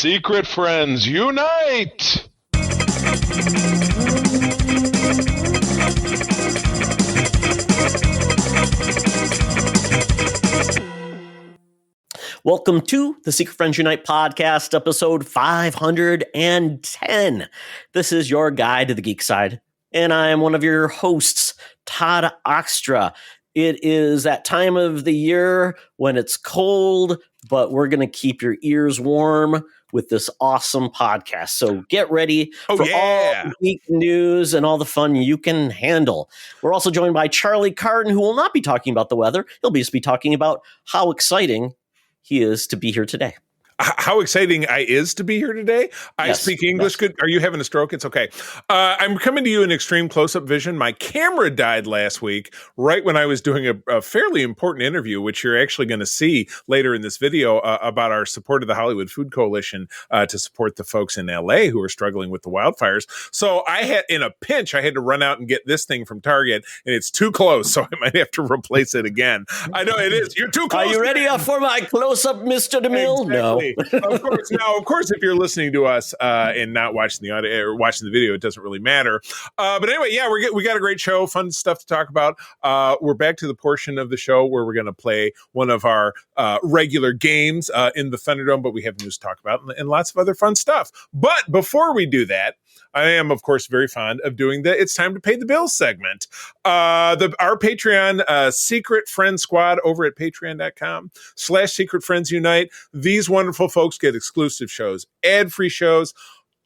Secret friends, unite! Welcome to the Secret Friends Unite podcast, episode 510. This is your guide to the geek side, and I am one of your hosts, Todd Oxtra. It is that time of the year when it's cold, but we're going to keep your ears warm with this awesome podcast. So get ready for all the geek news and all the fun you can handle. We're also joined by Charlie Carden, who will not be talking about the weather. He'll just be talking about how exciting he is to be here today. How exciting I is to be here today. I speak English good. Are you having a stroke? It's okay. I'm coming to you in extreme close-up vision. My camera died last week, right when I was doing a fairly important interview, which you're actually going to see later in this video about our support of the Hollywood Food Coalition to support the folks in LA who are struggling with the wildfires. So I had, in a pinch, I had to run out and get this thing from Target, and it's too close, so I might have to replace it again. I know it is. You're too close. Are you ready for my close-up, Mr. DeMille? Exactly. No. Of course, if you're listening to us and not watching the audio or watching the video, it doesn't really matter. But anyway, we got a great show, fun stuff to talk about. We're back to the portion of the show where we're going to play one of our regular games in the Thunderdome, but we have news to talk about and lots of other fun stuff. But before we do that, I am, of course, very fond of doing the It's Time to Pay the Bills segment. Our Patreon Secret Friend Squad over at patreon.com/Secret Friends Unite. These wonderful folks get exclusive shows, ad-free shows,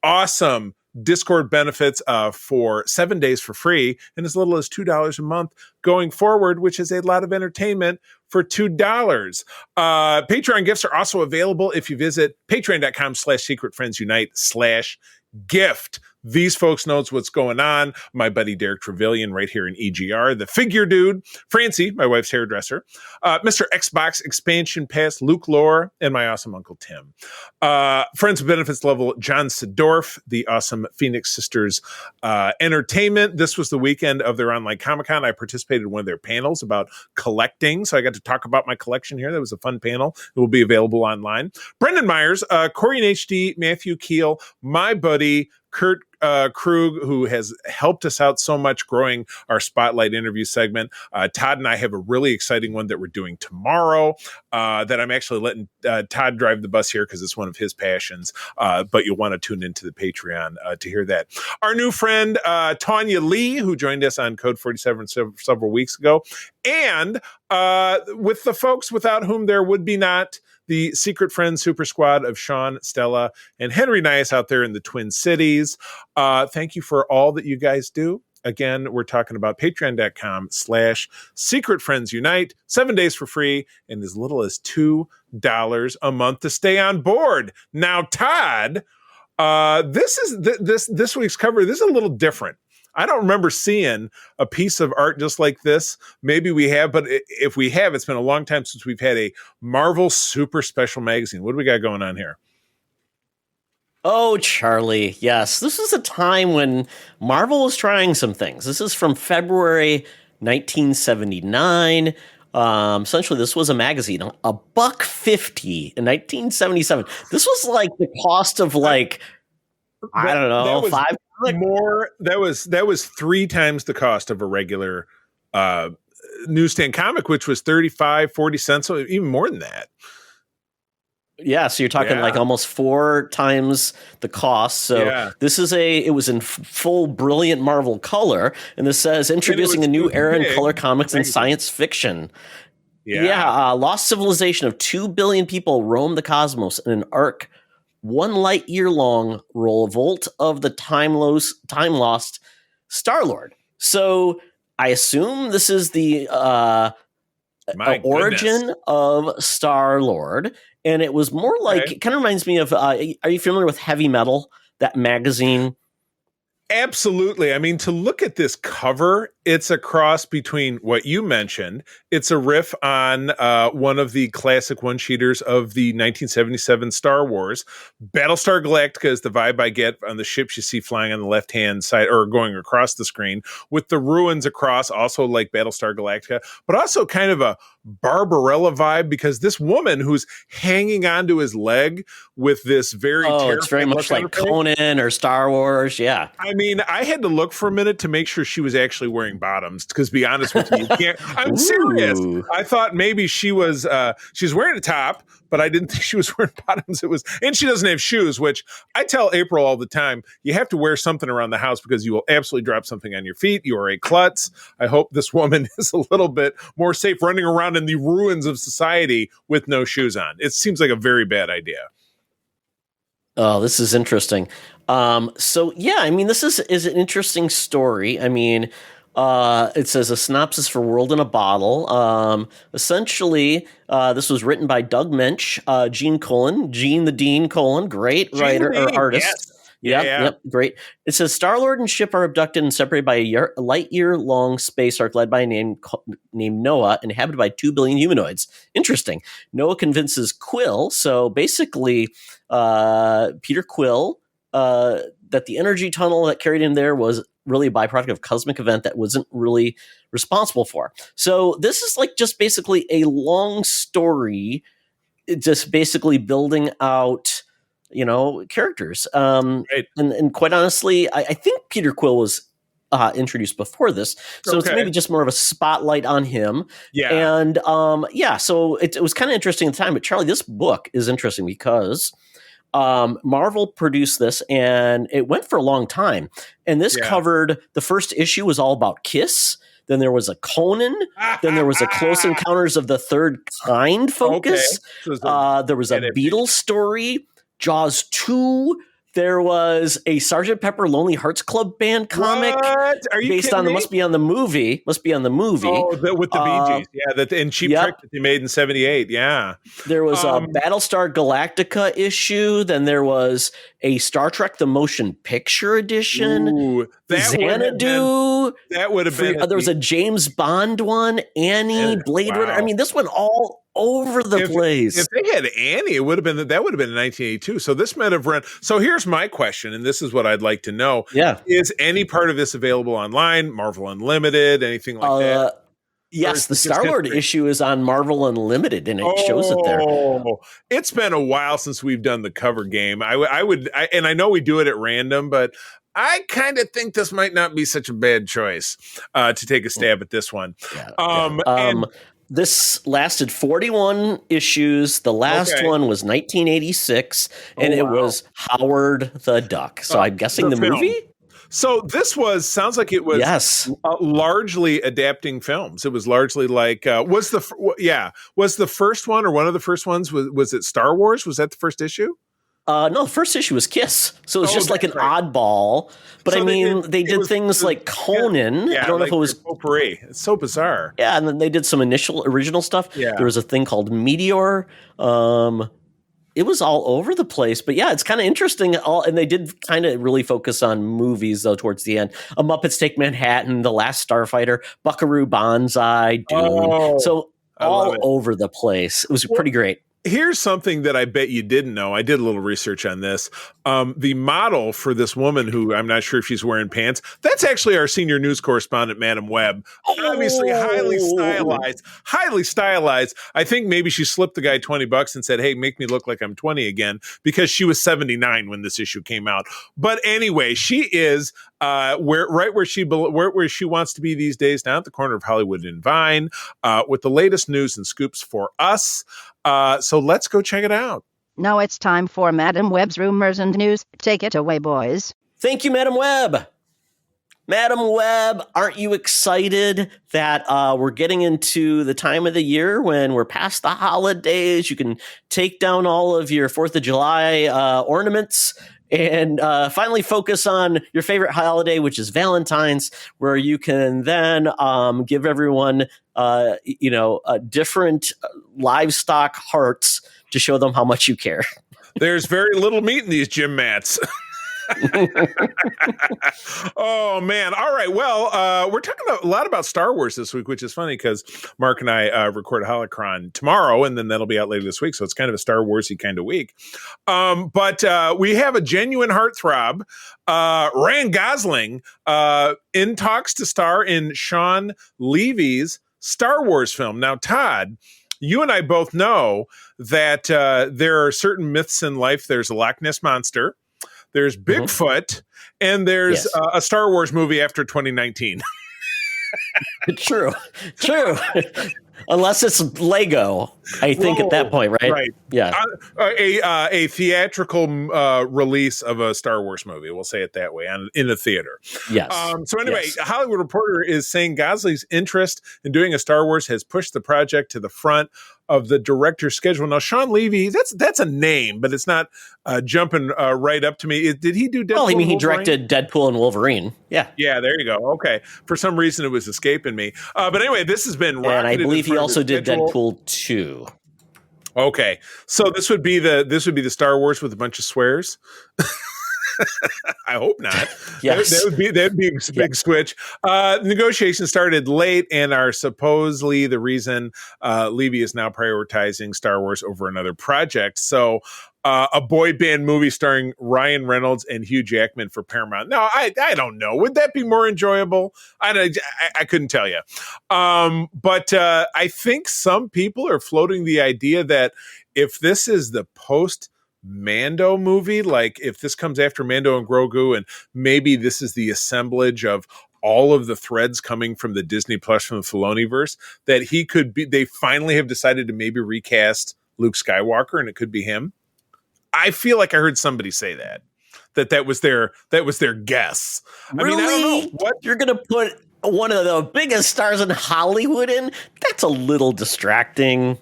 awesome Discord benefits for 7 days for free and as little as $2 a month going forward, which is a lot of entertainment for $2. Patreon gifts are also available if you visit patreon.com/Secret Friends Unite/gift. These folks knows what's going on. My buddy Derek Trevelyan right here in EGR, the figure dude, Francie, my wife's hairdresser, Mr. Xbox Expansion Pass, Luke Lore, and my awesome Uncle Tim. Friends with Benefits level, John Sedorf, the awesome Phoenix Sisters Entertainment. This was the weekend of their online Comic-Con. I participated in one of their panels about collecting, so I got to talk about my collection here. That was a fun panel. It will be available online. Brendan Myers, Corey and HD, Matthew Keel, my buddy, Kurt Krug, who has helped us out so much growing our Spotlight interview segment. Todd and I have a really exciting one that we're doing tomorrow that I'm actually letting Todd drive the bus here because it's one of his passions. But you'll want to tune into the Patreon to hear that. Our new friend, Tanya Lee, who joined us on Code 47 several weeks ago. And with the folks without whom there would be not, the Secret Friends Super Squad of Sean, Stella, and Henry Nias out there in the Twin Cities. Thank you for all that you guys do. Again, we're talking about patreon.com/Secret Friends Unite, 7 days for free, and as little as $2 a month to stay on board. Now, Todd, this week's cover, this is a little different. I don't remember seeing a piece of art just like this. Maybe we have, but if we have, it's been a long time since we've had a Marvel Super Special magazine. What do we got going on here? Oh, Charlie, yes. This is a time when Marvel was trying some things. This is from February 1979. Essentially, this was a magazine, $1.50 in 1977. This was like the cost of I don't know, five. That was 3 times the cost of a regular newsstand comic, which was 35-40 cents, so even more than that. Yeah, so you're talking like almost 4 times the cost. So this is it was in full brilliant Marvel color, and this says introducing a new era in color comics and science fiction. Lost civilization of 2 billion people roam the cosmos in an arc 1 light year long revolt of the time lost Star-Lord. So I assume this is the origin of Star-Lord, and it was more like it kind of reminds me of. Are you familiar with Heavy Metal, that magazine? Absolutely. I mean, to look at this cover, it's a cross between what you mentioned. It's a riff on one of the classic one-sheeters of the 1977 Star Wars. Battlestar Galactica is the vibe I get on the ships you see flying on the left-hand side or going across the screen, with the ruins across, also like Battlestar Galactica, but also kind of a Barbarella vibe, because this woman who's hanging onto his leg with this very it's very much like Conan or Star Wars. Yeah. I mean, I had to look for a minute to make sure she was actually wearing bottoms, because, to be honest with you, I'm serious. I thought maybe she's wearing a top, but I didn't think she was wearing bottoms. And she doesn't have shoes, which I tell April all the time, you have to wear something around the house because you will absolutely drop something on your feet. You are a klutz. I hope this woman is a little bit more safe running around in the ruins of society with no shoes on. It seems like a very bad idea. Oh, this is interesting. So yeah, I mean, this is an interesting story. I mean, it says a synopsis for World in a Bottle. Essentially, this was written by Doug Mensch, Gene the Dean, great writer or artist. Yes. Yep, great. It says Star-Lord and ship are abducted and separated by a light-year-long space arc led by a named Noah, inhabited by 2 billion humanoids. Interesting. Noah convinces Quill, so basically Peter Quill, that the energy tunnel that carried him there was really a byproduct of a cosmic event that wasn't really responsible for. So this is like just basically a long story, just basically building out characters. Right. And quite honestly, I think Peter Quill was introduced before this, so it's maybe just more of a spotlight on him. Yeah. And so it was kind of interesting at the time. But Charlie, this book is interesting because Marvel produced this, and it went for a long time. And this covered, the first issue was all about Kiss. Then there was a Conan. Then there was a Close Encounters of the Third Kind focus. Okay. There was a Beatles story. Jaws 2. There was a Sgt. Pepper Lonely Hearts Club Band comic. What? Are you based on the Must Be on the movie. Oh, with the Bee Gees. Yeah, and Cheap Trick that they made in '78. Yeah. There was a Battlestar Galactica issue. Then there was a Star Trek the Motion Picture edition. Ooh, Xanadu. That would have been. There was a James Bond one. Annie, Blade Runner. I mean, this went all over the place. If they had Annie, that would have been in 1982. So this might have run. So here's my question, and this is what I'd like to know. Yeah. Is any part of this available online? Marvel Unlimited, anything like that? Yes, the Star-Lord issue is on Marvel Unlimited, and it shows it there. It's been a while since we've done the cover game. And I know we do it at random, but I kind of think this might not be such a bad choice to take a stab at this one. This lasted 41 issues. The last one was 1986, and it was Howard the Duck. So I'm guessing the movie? So this sounds like it was largely adapting films. It was largely like, was the first one or one of the first ones, was it Star Wars? Was that the first issue? No, the first issue was Kiss. So it was just like an oddball. But so they did things like Conan. Yeah, I don't know if it was potpourri. It's so bizarre. Yeah, and then they did some original stuff. Yeah. There was a thing called Meteor. It was all over the place. But yeah, it's kind of interesting. And they did kind of really focus on movies, though, towards the end. A Muppets Take Manhattan, The Last Starfighter, Buckaroo Banzai, Dune. So all over the place. It was pretty great. Here's something that I bet you didn't know. I did a little research on this. The model for this woman, who I'm not sure if she's wearing pants, that's actually our senior news correspondent, Madam Webb. Obviously, highly stylized. I think maybe she slipped the guy $20 and said, "Hey, make me look like I'm 20 again," because she was 79 when this issue came out. But anyway, she is where she wants to be these days, down at the corner of Hollywood and Vine, with the latest news and scoops for us. So let's go check it out. Now it's time for Madam Webb's Rumors and News. Take it away, boys. Thank you, Madam Webb. Madam Webb, aren't you excited that we're getting into the time of the year when we're past the holidays? You can take down all of your 4th of July ornaments and finally focus on your favorite holiday, which is Valentine's, where you can then give everyone different livestock hearts to show them how much you care. There's very little meat in these gym mats. Oh man. All right. Well, we're talking a lot about Star Wars this week, which is funny because Mark and I record Holocron tomorrow, and then that'll be out later this week. So it's kind of a Star Warsy kind of week. But we have a genuine heartthrob, Ryan Gosling, in talks to star in Sean Levy's Star Wars film. Now, Todd, you and I both know that there are certain myths in life. There's a Loch Ness Monster, there's Bigfoot, and there's a Star Wars movie after 2019. True. Unless it's Lego, I think at that point, right? Right. Yeah. A theatrical release of a Star Wars movie. We'll say it that way in the theater. Yes. So anyway, A Hollywood Reporter is saying Gosling's interest in doing a Star Wars has pushed the project to the front of the director's schedule. Now, Sean Levy, that's a name, but it's not jumping right up to me. Did he do Deadpool? Well, I mean, he directed Deadpool and Wolverine. Yeah. Yeah, there you go. Okay. For some reason, it was escaping me. But anyway, this has been rocketed. And I believe he also did schedule. Deadpool 2. Okay. So this would be the Star Wars with a bunch of swears. I hope not. Yes. That'd be a big switch. Negotiations started late and are supposedly the reason Levy is now prioritizing Star Wars over another project. So a boy band movie starring Ryan Reynolds and Hugh Jackman for Paramount. Now, I don't know. Would that be more enjoyable? I couldn't tell you. But I think some people are floating the idea that if this is the post Mando movie, like if this comes after Mando and Grogu, and maybe this is the assemblage of all of the threads coming from the Disney Plus from the Filoniverse, that he could be, they finally have decided to maybe recast Luke Skywalker and it could be him. I feel like I heard somebody say that was their guess. Really? I mean, I don't know what you're going to put one of the biggest stars in Hollywood in. That's a little distracting.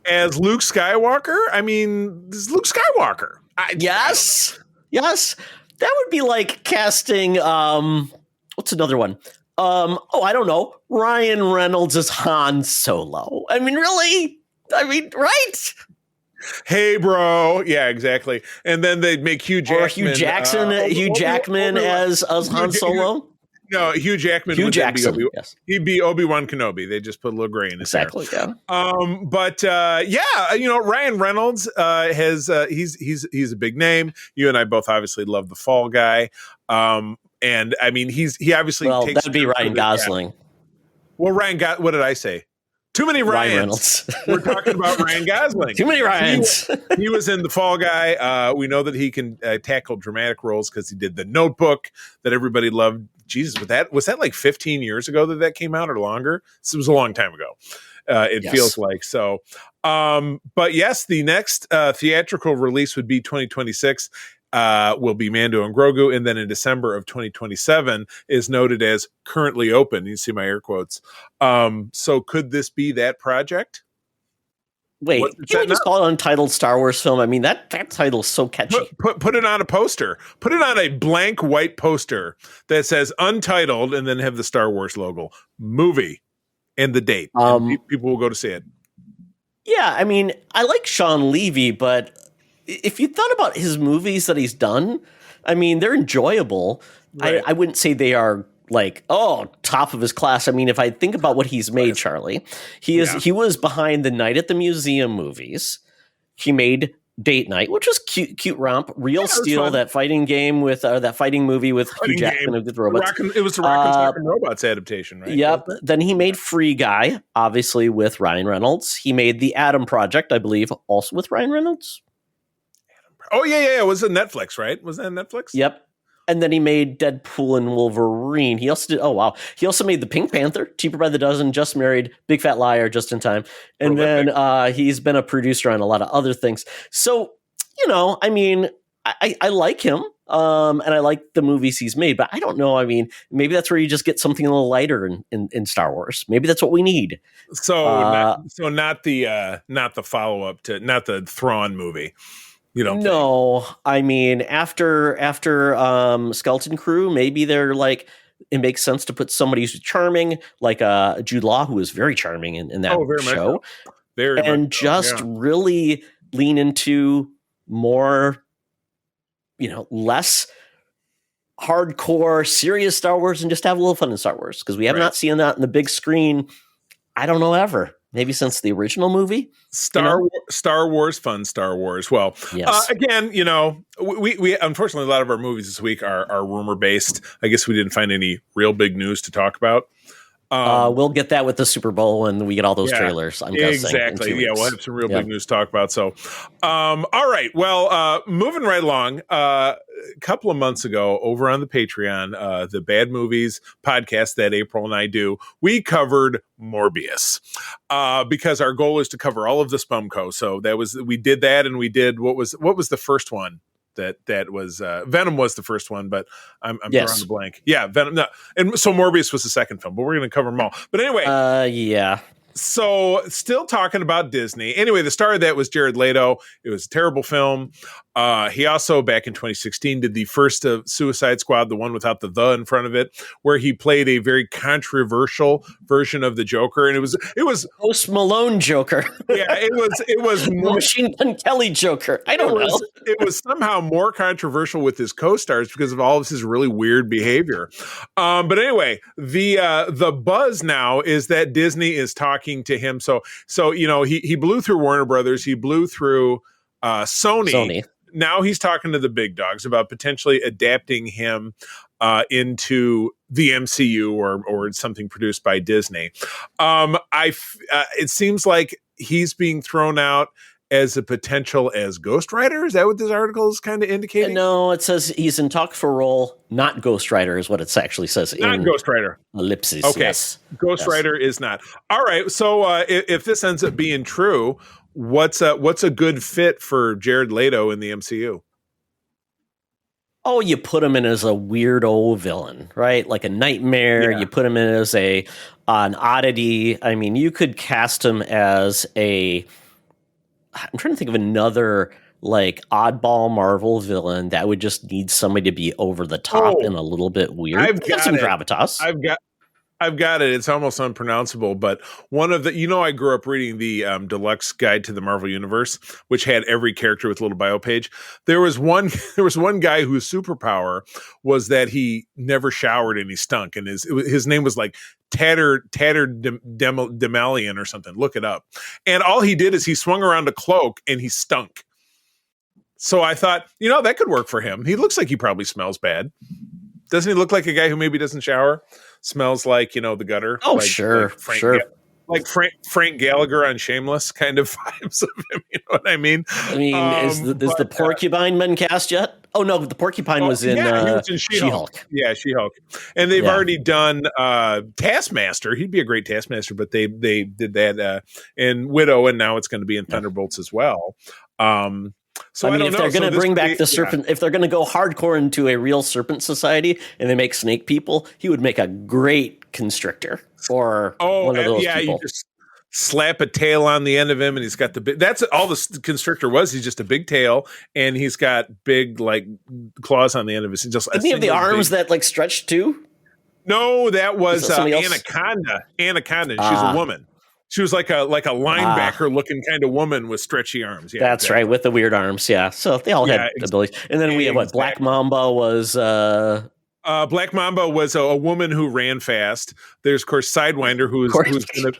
As Luke Skywalker? I mean, this is Luke Skywalker. Yes. That would be like casting, what's another one? I don't know. Ryan Reynolds as Han Solo. I mean, really? I mean, right? Hey, bro. Yeah, exactly. And then they'd make Hugh Jackman. Or Hugh Jackman as Han Solo. No, Hugh Jackman. Yes. He'd be Obi-Wan Kenobi. They just put a little gray in his hair. Yeah. But Ryan Reynolds he's a big name. You and I both obviously love the Fall Guy. And I mean, he obviously takes. That'd be Ryan Gosling. Well, what did I say? Too many Ryans. Ryan Reynolds. We're talking about Ryan Gosling. Too many Ryans. He was in The Fall Guy. We know that he can tackle dramatic roles because he did The Notebook that everybody loved. Jesus, was that like 15 years ago that came out or longer? This was a long time ago. It feels like so. But yes, the next theatrical release would be 2026. Will be Mando and Grogu, and then in December of 2027 is noted as currently open. You see my air quotes. So could this be that project? Wait, can we just call it Untitled Star Wars film? I mean, that title's so catchy. Put it on a poster. Put it on a blank white poster that says Untitled, and then have the Star Wars logo, movie, and the date. And people will go to see it. Yeah, I mean, I like Sean Levy, but if you thought about his movies that he's done, I mean, they're enjoyable. Right. I wouldn't say they are like, top of his class. I mean, if I think about what he's made, Charlie, he was behind the Night at the Museum movies. He made Date Night, which was cute romp. Real Steel, that fighting game with that fighting movie with Hugh Jackman with robots. It was the Rock and Robots adaptation, right? Yep. Then he made Free Guy, obviously with Ryan Reynolds. He made The Adam Project, I believe, also with Ryan Reynolds. Oh, yeah. It was on Netflix, right? Was that on Netflix? Yep. And then he made Deadpool and Wolverine. He also did, he also made The Pink Panther, Cheaper by the Dozen, Just Married, Big Fat Liar, Just in Time. And then he's been a producer on a lot of other things. So, I mean, I like him and I like the movies he's made, but I don't know. I mean, maybe that's where you just get something a little lighter in Star Wars. Maybe that's what we need. So, not the follow-up to, not the Thrawn movie. You don't know. I mean, after Skeleton Crew, maybe they're like, it makes sense to put somebody who's charming, like Jude Law, who is very charming in that show, really lean into more, less hardcore, serious Star Wars, and just have a little fun in Star Wars, because we have not seen that in the big screen. I don't know ever. Maybe since the original movie. Star Wars, fun Star Wars. Well, yes. Again, we unfortunately, a lot of our movies this week are rumor based. I guess we didn't find any real big news to talk about. We'll get that with the Super Bowl when we get all those trailers. I'm guessing. Exactly. Yeah, we'll have some real big news to talk about. So, all right. Well, moving right along. A couple of months ago, over on the Patreon, the Bad Movies podcast that April and I do, we covered Morbius because our goal is to cover all of the Spumco. So we did that, and we did what was the first one. That was Venom was the first one, but I'm drawing the blank. Yeah, Venom. No, and so Morbius was the second film, but we're going to cover them all. But anyway, yeah. So still talking about Disney. Anyway, the star of that was Jared Leto. It was a terrible film. He also, back in 2016, did the first of Suicide Squad, the one without the in front of it, where he played a very controversial version of the Joker, and it was Post Malone Joker. Yeah, it was Machine Gun Kelly Joker. I don't know. It was somehow more controversial with his co-stars because of all of his really weird behavior. But anyway, the buzz now is that Disney is talking to him. So he blew through Warner Brothers. He blew through Sony. Now he's talking to the big dogs about potentially adapting him into the MCU or something produced by Disney. It seems like he's being thrown out as a potential as Ghost Rider. Is that what this article is kind of indicating? No, it says he's in talk for role, not Ghost Rider is what it actually says. Not Ghost Rider. Ellipses. Okay. Yes. Ghost Rider is not. All right. So if this ends up being true, what's a good fit for Jared Leto in the MCU? Oh, you put him in as a weirdo villain, right? Like a nightmare. Yeah. You put him in as an oddity. I mean, you could cast him as I'm trying to think of another like oddball Marvel villain that would just need somebody to be over the top and a little bit weird. I've got some it. gravitas. I've got it. It's almost unpronounceable, but one of the, I grew up reading the deluxe guide to the Marvel Universe, which had every character with a little bio page. There was one guy whose superpower was that he never showered and he stunk, and his name was like Tattered Demalion or something. Look it up. And all he did is he swung around a cloak and he stunk. So I thought, that could work for him. He looks like he probably smells bad. Doesn't he look like a guy who maybe doesn't shower? Smells like, the gutter. Oh, like, sure. Like Frank Gallagher on Shameless kind of vibes of him. You know what I mean? I mean, is the Porcupine been cast yet? Oh, no, the Porcupine was in, he was in She-Hulk. Yeah, She-Hulk. And they've already done Taskmaster. He'd be a great Taskmaster, but they did that in Widow, and now it's going to be in Thunderbolts as well. So I mean, if they're going to bring back the serpent, if they're going to go hardcore into a real serpent society and they make snake people, he would make a great constrictor or one of those people. You just slap a tail on the end of him and he's got that's all the constrictor was. He's just a big tail and he's got big like claws on the end of his. Didn't he have the arms that like stretch too? No, that was Anaconda. Anaconda. She's a woman. She was like a linebacker looking kind of woman with stretchy arms. Yeah, that's right, with the weird arms. Yeah, so they all had abilities. And then we have what Black Mamba was. Black Mamba was a woman who ran fast. There's of course Sidewinder, who's going to.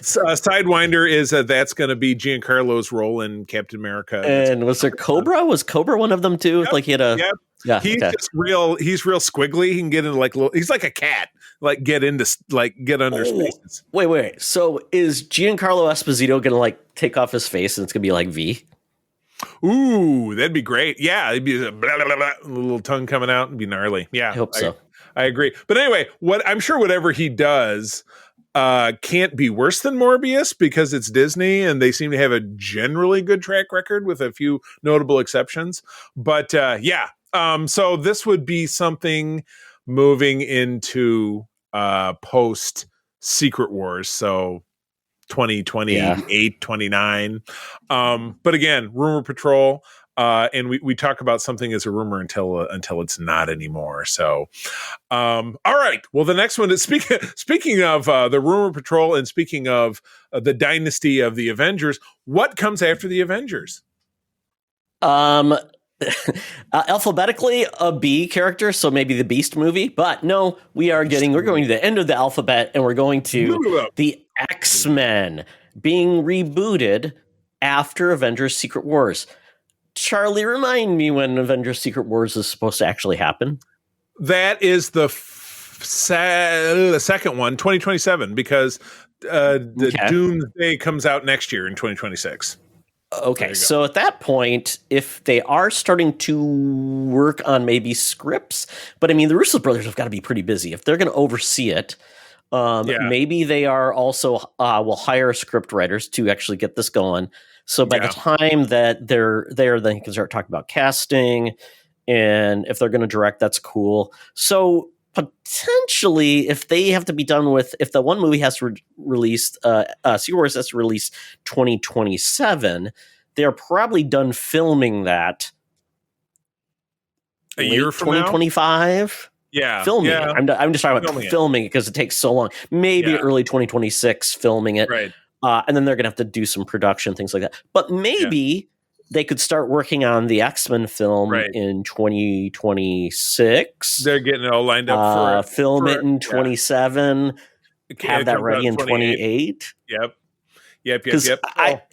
Sidewinder is that's going to be Giancarlo's role in Captain America. And was there Cobra? Was Cobra one of them too? Yep, like he had a. Yep. Yeah, he's just real. He's real squiggly. He can get into like he's like a cat. Like get under spaces. Wait. So is Giancarlo Esposito gonna like take off his face and it's gonna be like V? Ooh, that'd be great. Yeah, it'd be a blah, blah, blah, blah, little tongue coming out and be gnarly. Yeah, I hope so. I agree. But anyway, I'm sure whatever he does can't be worse than Morbius because it's Disney and they seem to have a generally good track record with a few notable exceptions. But so this would be something moving into post Secret Wars, so 2028, 29. But again, Rumor Patrol, and we talk about something as a rumor until it's not anymore. So, all right. Well, the next one is speaking of the Rumor Patrol and speaking of the dynasty of the Avengers. What comes after the Avengers? Alphabetically a B character, so maybe the Beast movie, but no, we're going to the end of the alphabet and we're going to the X-Men being rebooted after Avengers Secret Wars. Charlie, remind me when Avengers Secret Wars is supposed to actually happen. That is the the second one, 2027, because the Doomsday comes out next year in 2026. Okay, so at that point, if they are starting to work on maybe scripts, but I mean, the Russo brothers have got to be pretty busy. If they're going to oversee it, maybe they are also will hire script writers to actually get this going. So by the time that they're there, they can start talking about casting, and if they're going to direct, that's cool. So potentially, if they have to be done with, if the one movie has to release, Secret Wars has to release 2027, they're probably done filming that a year from 2025. Yeah, filming it. I'm just talking about filming it because it takes so long. Maybe early 2026 filming it, right? And then they're going to have to do some production, things like that. But maybe they could start working on the X-Men film in 2026. They're getting it all lined up film it in 27. Have that ready in 28. Yep.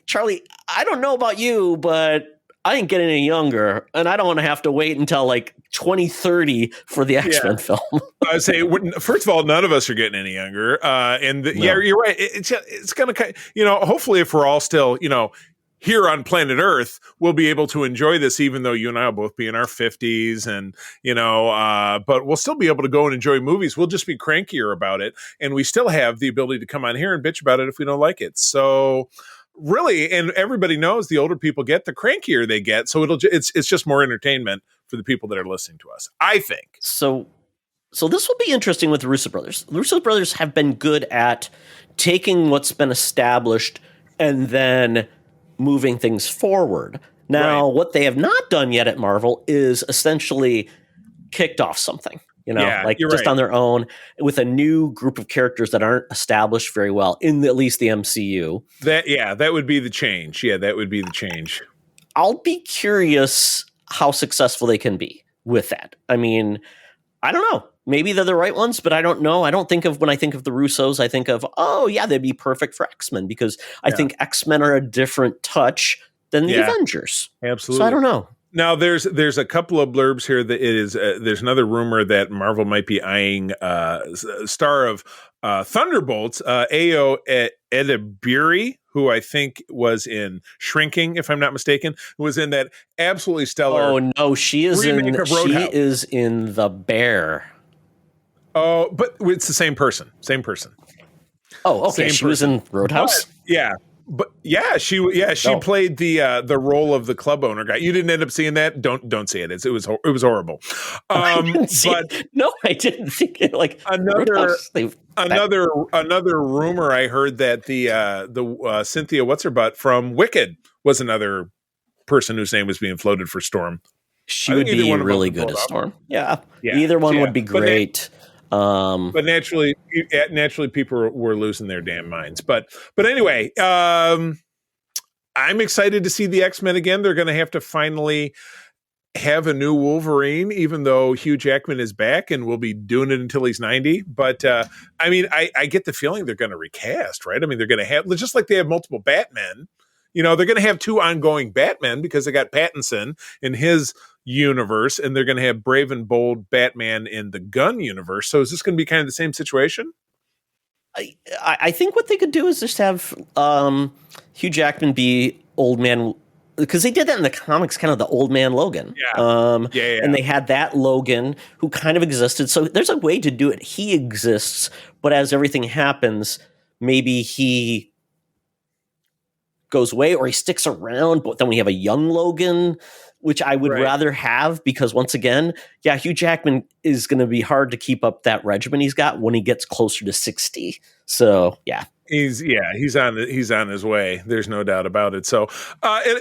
Charlie, I don't know about you, but I ain't getting any younger, and I don't want to have to wait until like 2030 for the X-Men film. I would say, first of all, none of us are getting any younger. You're right. It's going to, hopefully if we're all still, here on planet Earth, we'll be able to enjoy this, even though you and I will both be in our 50s, and but we'll still be able to go and enjoy movies. We'll just be crankier about it, and we still have the ability to come on here and bitch about it if we don't like it. So, really, and everybody knows the older people get, the crankier they get. So it's just more entertainment for the people that are listening to us, I think. So this will be interesting with the Russo brothers. The Russo brothers have been good at taking what's been established and then moving things forward. Now, what they have not done yet at Marvel is essentially kicked off something, just on their own with a new group of characters that aren't established very well in at least the MCU. That would be the change. Yeah, that would be the change. I'll be curious how successful they can be with that. I mean, I don't know. Maybe they're the right ones, but I don't know. I don't think when I think of the Russos, I think of, they'd be perfect for X-Men, because I think X-Men are a different touch than the Avengers. Absolutely. So I don't know. Now, there's a couple of blurbs here that it is. There's another rumor that Marvel might be eyeing star of Thunderbolts, Ayo Edebiri, who I think was in Shrinking, if I'm not mistaken, who was in that absolutely stellar. Oh no, she is in The Bear. Oh, but it's the same person. Oh, okay. She was in Roadhouse. But she played the role of the club owner guy. You didn't end up seeing that? Don't see it. It was horrible. I didn't think it. Like another rumor I heard that the Cynthia what's her butt from Wicked was another person whose name was being floated for Storm. She would be really good as Storm. Yeah. Either one would be great. But naturally, people were losing their damn minds. But anyway, I'm excited to see the X-Men again. They're going to have to finally have a new Wolverine, even though Hugh Jackman is back and will be doing it until he's 90. But I get the feeling they're going to recast, right? I mean, they're going to have, just like they have multiple Batmen. They're going to have two ongoing Batmen because they got Pattinson in his universe, and they're going to have brave and bold Batman in the Gunn universe. So is this going to be kind of the same situation? I think what they could do is just have Hugh Jackman be old man, because they did that in the comics, kind of the old man Logan. And they had that Logan who kind of existed. So there's a way to do it. He exists, but as everything happens, maybe he goes away or he sticks around, but then we have a young Logan, which I would rather have, because once again, Hugh Jackman is going to be hard to keep up that regimen he's got when he gets closer to 60. So he's on his way. There's no doubt about it. So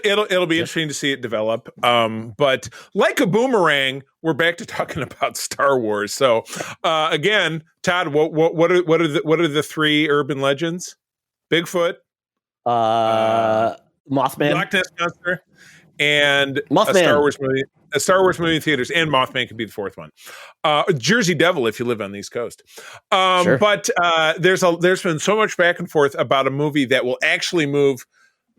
it'll be interesting to see it develop. But like a boomerang, we're back to talking about Star Wars. So again, Todd, what are the three urban legends? Bigfoot, Mothman, Loch Ness Monster, and Mothman. A Star Wars movie in theaters, and Mothman could be the fourth one. Jersey Devil, if you live on the East Coast. Sure. But there's been so much back and forth about a movie that will actually move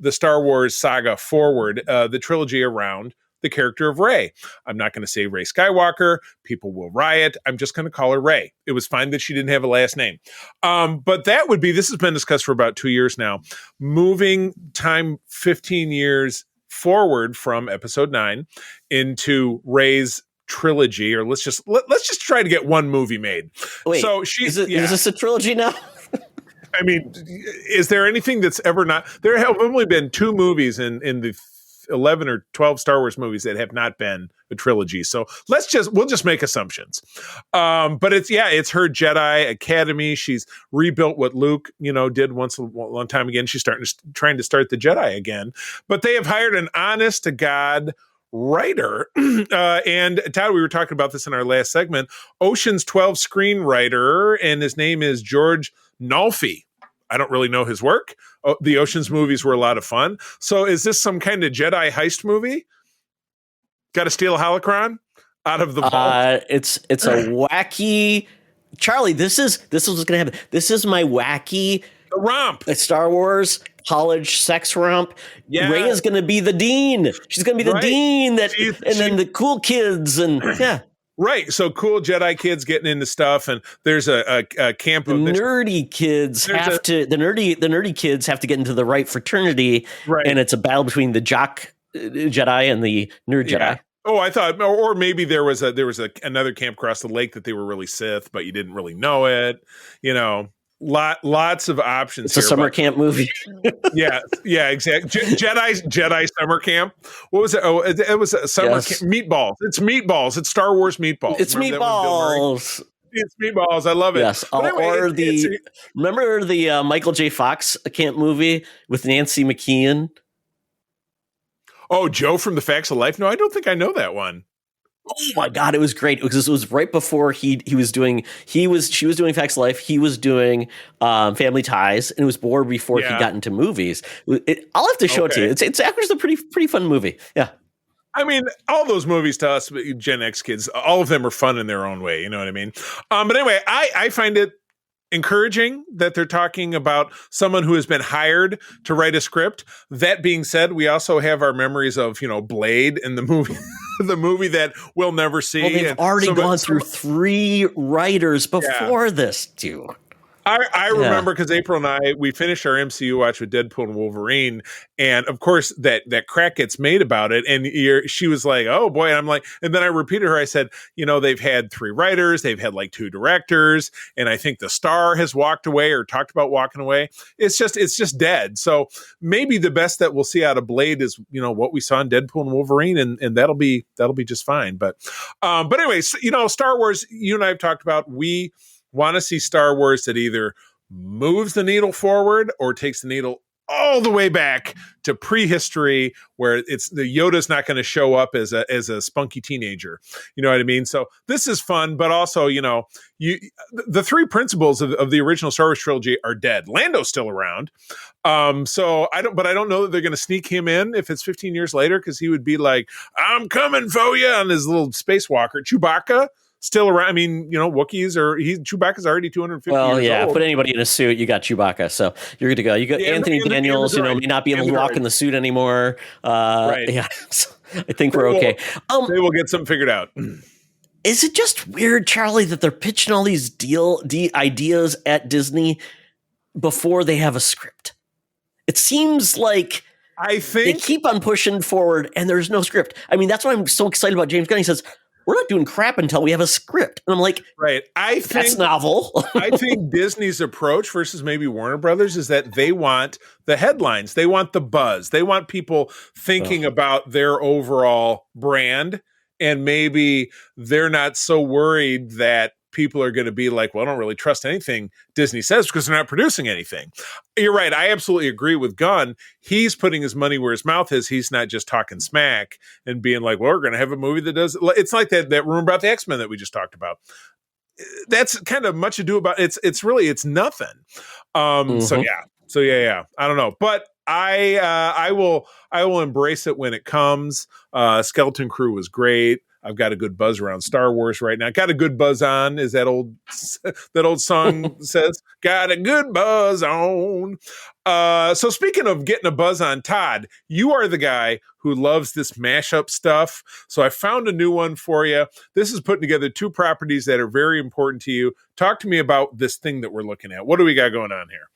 the Star Wars saga forward, the trilogy around. the character of Rey. I'm not going to say Rey Skywalker. People will riot. I'm just going to call her Rey. It was fine that she didn't have a last name. But that would be, this has been discussed for about 2 years now, moving time 15 years forward from episode 9 into Rey's trilogy, or let's just try to get one movie made. Wait, so is this a trilogy now? I mean, is there anything that's ever not? There have only been 2 movies in the 11 or 12 Star Wars movies that have not been a trilogy. So we'll just make assumptions. But it's her Jedi Academy. She's rebuilt what Luke, did once a long time again. She's trying to start the Jedi again. But they have hired an honest to God writer. And Todd, we were talking about this in our last segment. Ocean's 12 screenwriter, and his name is George Nolfi. I don't really know his work. The Ocean's movies were a lot of fun. So is this some kind of Jedi heist movie? Got to steal a holocron out of the vault? It's a wacky... Charlie, this is what's going to happen. This is my wacky... romp. Star Wars college sex romp. Yeah. Rey is going to be the dean. She's going to be the dean. Then the cool kids and yeah. Right. So cool Jedi kids getting into stuff, and there's a camp of nerdy kids the nerdy kids have to get into the right fraternity, right? And it's a battle between the jock Jedi and the nerd Jedi. Oh, I thought, or maybe there was another camp across the lake that they were really Sith, but you didn't really know it. Lots of options. It's a summer camp movie. yeah, exactly. Jedi summer camp. What was it? Oh, it was a summer camp. Meatballs. It's meatballs. It's Star Wars meatballs. It's meatballs. It's meatballs. I love it. Yes. Anyway, remember the Michael J. Fox camp movie with Nancy McKeon? Oh, Joe from the Facts of Life. No, I don't think I know that one. Oh my God, it was great because it was right before she was doing Facts of Life. He was doing Family Ties, and it was before he got into movies. I'll have to show it to you. It's actually a pretty fun movie. Yeah. I mean, all those movies to us, Gen X kids, all of them are fun in their own way. You know what I mean? But anyway, I find it encouraging that they're talking about someone who has been hired to write a script. That being said, we also have our memories of, Blade and the movie, the movie that we'll never see. Well, they've already gone through 3 writers before this, too. I remember because April and I, we finished our MCU watch with Deadpool and Wolverine, and of course that crack gets made about it, and she was like, "Oh boy," and I'm like, and then I repeated her. I said, they've had 3 writers, they've had like 2 directors, and I think the star has walked away or talked about walking away. It's just dead. So maybe the best that we'll see out of Blade is what we saw in Deadpool and Wolverine, and that'll be just fine. But anyway, Star Wars. You and I have talked about we want to see Star Wars that either moves the needle forward or takes the needle all the way back to prehistory, where it's the Yoda's not going to show up as a spunky teenager. You know what I mean? So this is fun, but also, the 3 principles of the original Star Wars trilogy are dead. Lando's still around. So I don't know that they're going to sneak him in if it's 15 years later, because he would be like, "I'm coming for you" on his little spacewalker. Chewbacca still around. I mean, Wookiees Chewbacca's already 250 years old. Put anybody in a suit, you got Chewbacca, so you're good to go. You got Anthony Daniels, may not be able to walk in the suit anymore. Right. Yeah, so I think we're okay. They will get something figured out. Is it just weird, Charlie, that they're pitching all these ideas at Disney before they have a script? It seems like I think they keep on pushing forward and there's no script. I mean, that's why I'm so excited about James Gunn. He says, "We're not doing crap until we have a script." And I'm like, right. I think that's novel. I think Disney's approach versus maybe Warner Brothers is that they want the headlines. They want the buzz. They want people thinking about their overall brand. And maybe they're not so worried that people are going to be like, "Well, I don't really trust anything Disney says because they're not producing anything." You're right. I absolutely agree with Gunn. He's putting his money where his mouth is. He's not just talking smack and being like, "Well, we're going to have a movie that does." It's like that rumor about the X-Men that we just talked about. That's kind of much ado about. It's nothing. So yeah. I don't know, but I will embrace it when it comes. Skeleton Crew was great. I've got a good buzz around Star Wars right now. Got a good buzz on, as that old song says. Got a good buzz on. So speaking of getting a buzz on, Todd, you are the guy who loves this mashup stuff. So I found a new one for you. This is putting together two properties that are very important to you. Talk to me about this thing that we're looking at. What do we got going on here?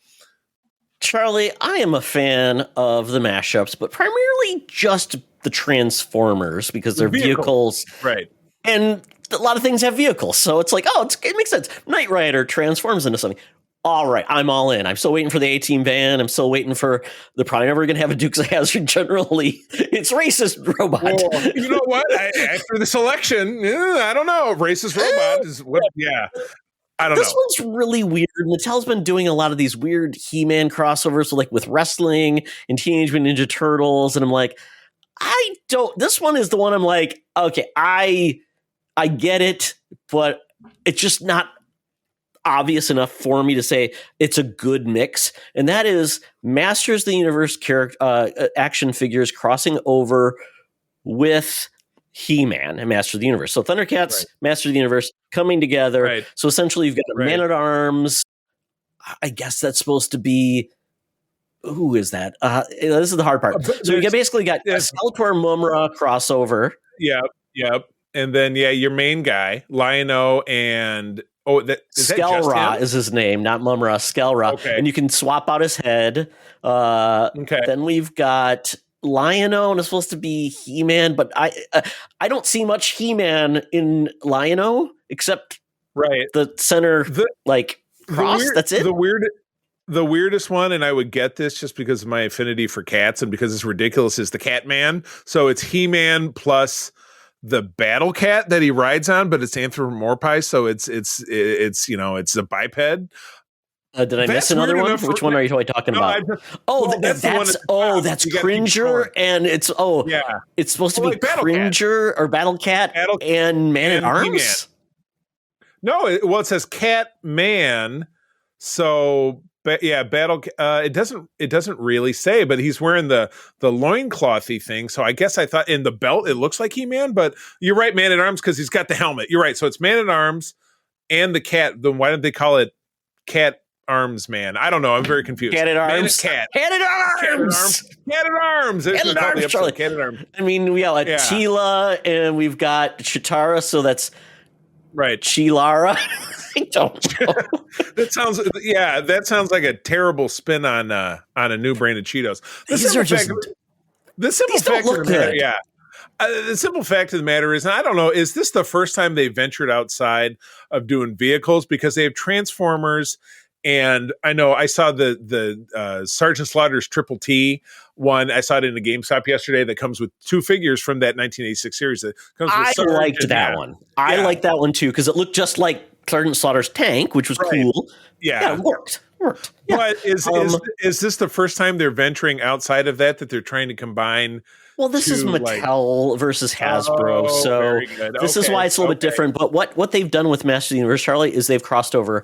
Charlie, I am a fan of the mashups, but primarily just the Transformers because they're vehicles. Right. And a lot of things have vehicles. So it's like, it makes sense. Knight Rider transforms into something. All right, I'm all in. I'm still waiting for the A-Team van. I'm still waiting for they're probably never going to have a Dukes of Hazzard generally. It's racist robot. Well, you know what? After this election, I don't know. Racist robot is what? Yeah. I don't know. This one's really weird. Mattel's been doing a lot of these weird He-Man crossovers, so like with wrestling and Teenage Mutant Ninja Turtles, and I'm like, this one is the one I'm like, okay, I get it, but it's just not obvious enough for me to say it's a good mix. And that is Masters of the Universe action figures crossing over with He-Man and Master of the Universe. So Thundercats, right. Master of the Universe coming together. Right. So essentially you've got a Man-at-Arms. I guess that's supposed to be, who is that? This is the hard part. So you basically got Skeletor Mumra crossover. Yep. And then, your main guy, Lion-O and... Skelra is his name, not Mumra, Skelra. Okay. And you can swap out his head. Then we've got Lion-O, and it's supposed to be He-Man, but I don't see much He-Man in Lion-O except the center cross. That's it. The weirdest one, and I would get this just because of my affinity for cats and because it's ridiculous, is the Catman. So it's He-Man plus the battle cat that he rides on, but it's anthropomorphized, so it's a biped. Did I miss another one? Which one are you talking about? That's Cringer, and it's supposed to be Cringer or Battle Cat and Man-at-Arms. No, it says Catman. So, battle. It doesn't really say, but he's wearing the loinclothy thing. So I guess I thought in the belt it looks like He-Man, but you're right, Man-at-Arms, because he's got the helmet. You're right. So it's Man-at-Arms and the cat. Then why did they call it Cat Arms Man? I don't know. I'm very confused. Cat-at-Arms. Cat-at-Arms. Cat-at-Arms. Cat-at-Arms. I mean, we got Tila and we've got Chitara, so that's right. Chilara. I don't know. That sounds like a terrible spin on a new brand of Cheetos. The simple fact of the matter is, and I don't know, is this the first time they ventured outside of doing vehicles? Because they have Transformers, and I know I saw the Sergeant Slaughter's Triple T one. I saw it in a GameStop yesterday that comes with two figures from that 1986 series. That comes with I liked that one. I liked that one too because it looked just like Sergeant Slaughter's tank, which was cool. Yeah, it worked. Yeah. But is this the first time they're venturing outside of that they're trying to combine? Well, this is Mattel versus Hasbro, so this is why it's a little bit different. But what they've done with Masters of the Universe, Charlie, is they've crossed over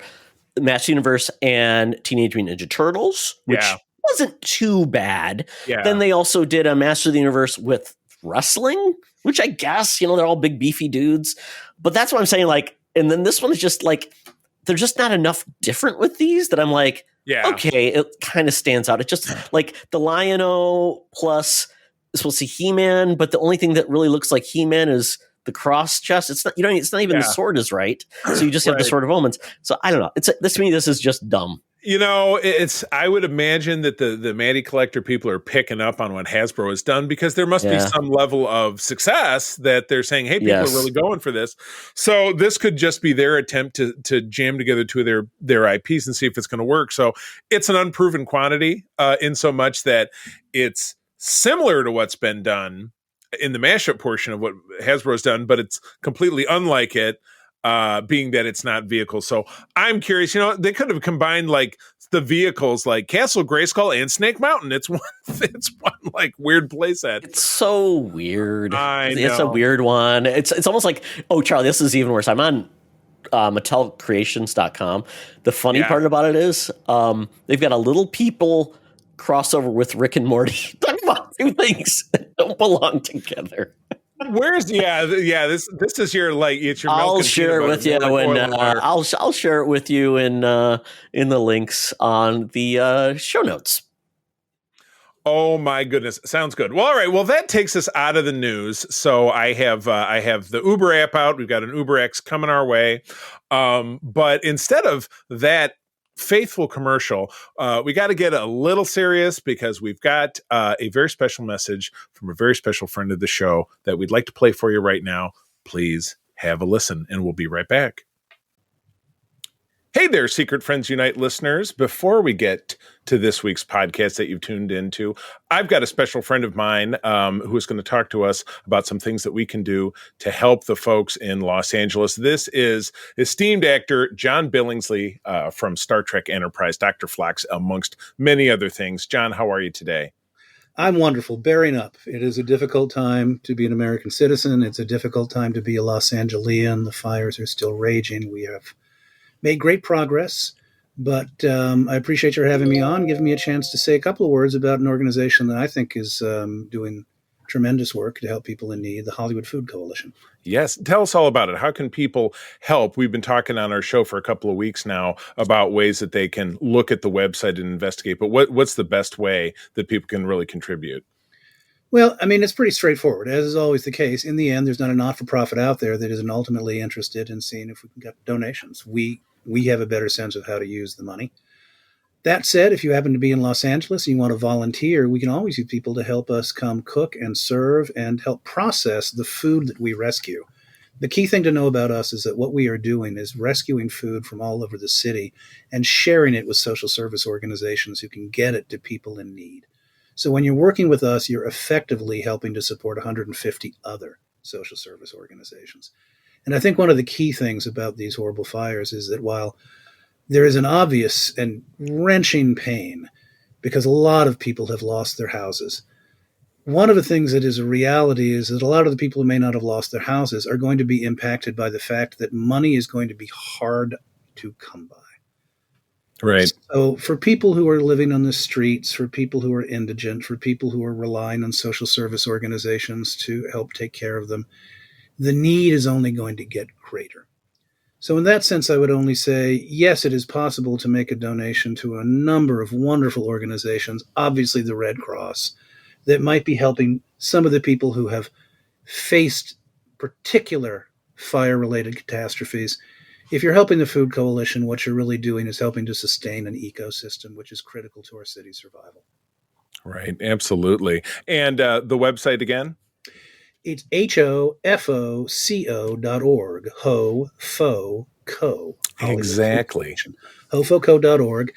Masters of the Universe and Teenage Mutant Ninja Turtles, which wasn't too bad. Yeah. Then they also did a Masters of the Universe with wrestling, which I guess, they're all big beefy dudes. But that's what I'm saying, and then this one is just there's just not enough different with these that I'm like, okay, it kind of stands out. It just like the Lion-O plus is supposed to be He-Man, but the only thing that really looks like He-Man is the cross chest. It's not, it's not even the sword is right. So you just have the Sword of Omens. So I don't know. To me, this is just dumb. I would imagine that the Matty Collector people are picking up on what Hasbro has done because there must be some level of success that they're saying, hey, people are really going for this. So this could just be their attempt to jam together two of their IPs and see if it's going to work. So it's an unproven quantity in so much that it's similar to what's been done in the mashup portion of what Hasbro's done, but it's completely unlike it. Being that it's not vehicles. So I'm curious, they could have combined the vehicles like Castle Grayskull and Snake Mountain. It's one weird playset. It's so weird. I know. It's a weird one. It's almost like, oh, Charlie, this is even worse. I'm on MattelCreations.com. The funny part about it is they've got a Little People crossover with Rick and Morty. Talking about two things that don't belong together. This is your it's your. I'll share it with you when I'll share it with you in the links on the show notes. Oh my goodness, sounds good. Well, all right. Well, that takes us out of the news. So I have the Uber app out. We've got an Uber X coming our way, but instead of that faithful commercial, we got to get a little serious because we've got a very special message from a very special friend of the show that we'd like to play for you right now. Please have a listen, and we'll be right back. Hey there, Secret Friends Unite listeners. Before we get to this week's podcast that you've tuned into, I've got a special friend of mine who is going to talk to us about some things that we can do to help the folks in Los Angeles. This is esteemed actor John Billingsley from Star Trek Enterprise, Dr. Phlox, amongst many other things. John, how are you today? I'm wonderful, bearing up. It is a difficult time to be an American citizen. It's a difficult time to be a Los Angelian. The fires are still raging. We have made great progress, but I appreciate your having me on, giving me a chance to say a couple of words about an organization that I think is doing tremendous work to help people in need, the Hollywood Food Coalition. Yes. Tell us all about it. How can people help? We've been talking on our show for a couple of weeks now about ways that they can look at the website and investigate, but what's the best way that people can really contribute? Well, I mean, it's pretty straightforward, as is always the case. In the end, there's not a not-for-profit out there that isn't ultimately interested in seeing if we can get donations. We have a better sense of how to use the money. That said, if you happen to be in Los Angeles and you want to volunteer, we can always use people to help us come cook and serve and help process the food that we rescue. The key thing to know about us is that what we are doing is rescuing food from all over the city and sharing it with social service organizations who can get it to people in need. So when you're working with us, you're effectively helping to support 150 other social service organizations. And I think one of the key things about these horrible fires is that while there is an obvious and wrenching pain because a lot of people have lost their houses, one of the things that is a reality is that a lot of the people who may not have lost their houses are going to be impacted by the fact that money is going to be hard to come by. Right. So for people who are living on the streets, for people who are indigent, for people who are relying on social service organizations to help take care of them, the need is only going to get greater. So in that sense, I would only say, yes, it is possible to make a donation to a number of wonderful organizations, obviously the Red Cross, that might be helping some of the people who have faced particular fire-related catastrophes. If you're helping the Food Coalition, what you're really doing is helping to sustain an ecosystem, which is critical to our city's survival. Right, absolutely. And the website again? It's HOFOCO.org, HOFOCO. Exactly. HOFOCO.org.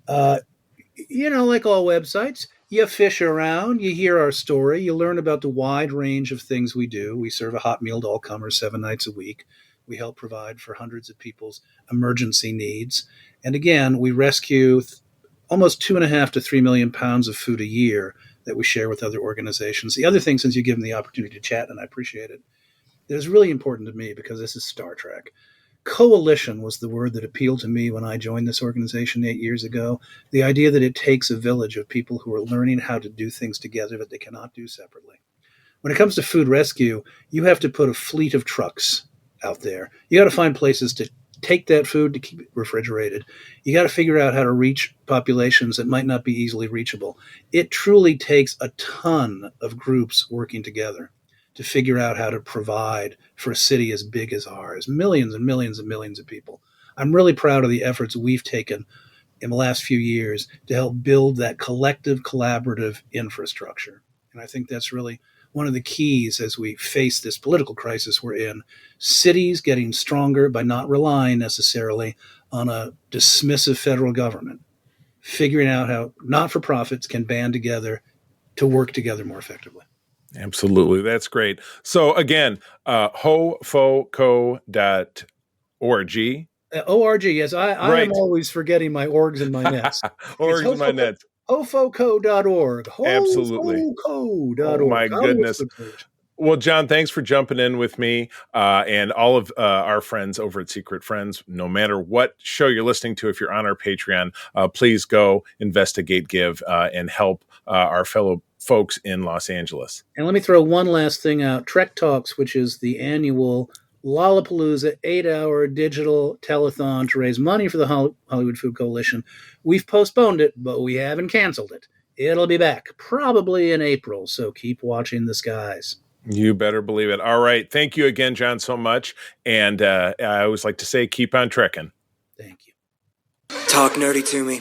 Like all websites, you fish around, you hear our story, you learn about the wide range of things we do. We serve a hot meal to all comers 7 nights a week. We help provide for hundreds of people's emergency needs. And again, we rescue almost 2.5 to 3 million pounds of food a year that we share with other organizations. The other thing, since you give them the opportunity to chat, and I appreciate it, that is really important to me because this is Star Trek. Coalition was the word that appealed to me when I joined this organization 8 years ago. The idea that it takes a village of people who are learning how to do things together that they cannot do separately. When it comes to food rescue, you have to put a fleet of trucks out there. You got to find places to take that food to keep it refrigerated. You got to figure out how to reach populations that might not be easily reachable. It truly takes a ton of groups working together to figure out how to provide for a city as big as ours, millions and millions and millions of people. I'm really proud of the efforts we've taken in the last few years to help build that collective, collaborative infrastructure. And I think that's really one of the keys as we face this political crisis we're in. Cities getting stronger by not relying necessarily on a dismissive federal government, figuring out how not-for-profits can band together to work together more effectively. Absolutely. That's great. So again, hofoco.org. ORG, yes. I am always forgetting my orgs and my nets. Orgs and my nets. hofoco.org. Absolutely. Hofoco.org. Oh my goodness. Well, John, thanks for jumping in with me and all of our friends over at Secret Friends. No matter what show you're listening to, if you're on our Patreon, please go investigate, give, and help our fellow folks in Los Angeles. And let me throw one last thing out. Trek Talks, which is the annual Lollapalooza 8-hour digital telethon to raise money for the Hollywood Food Coalition. We've postponed it, but we haven't canceled it. It'll be back probably in April, so keep watching the skies. You better believe it. All right. Thank you again, John, so much. And I always like to say, keep on trekking. Thank you. Talk nerdy to me.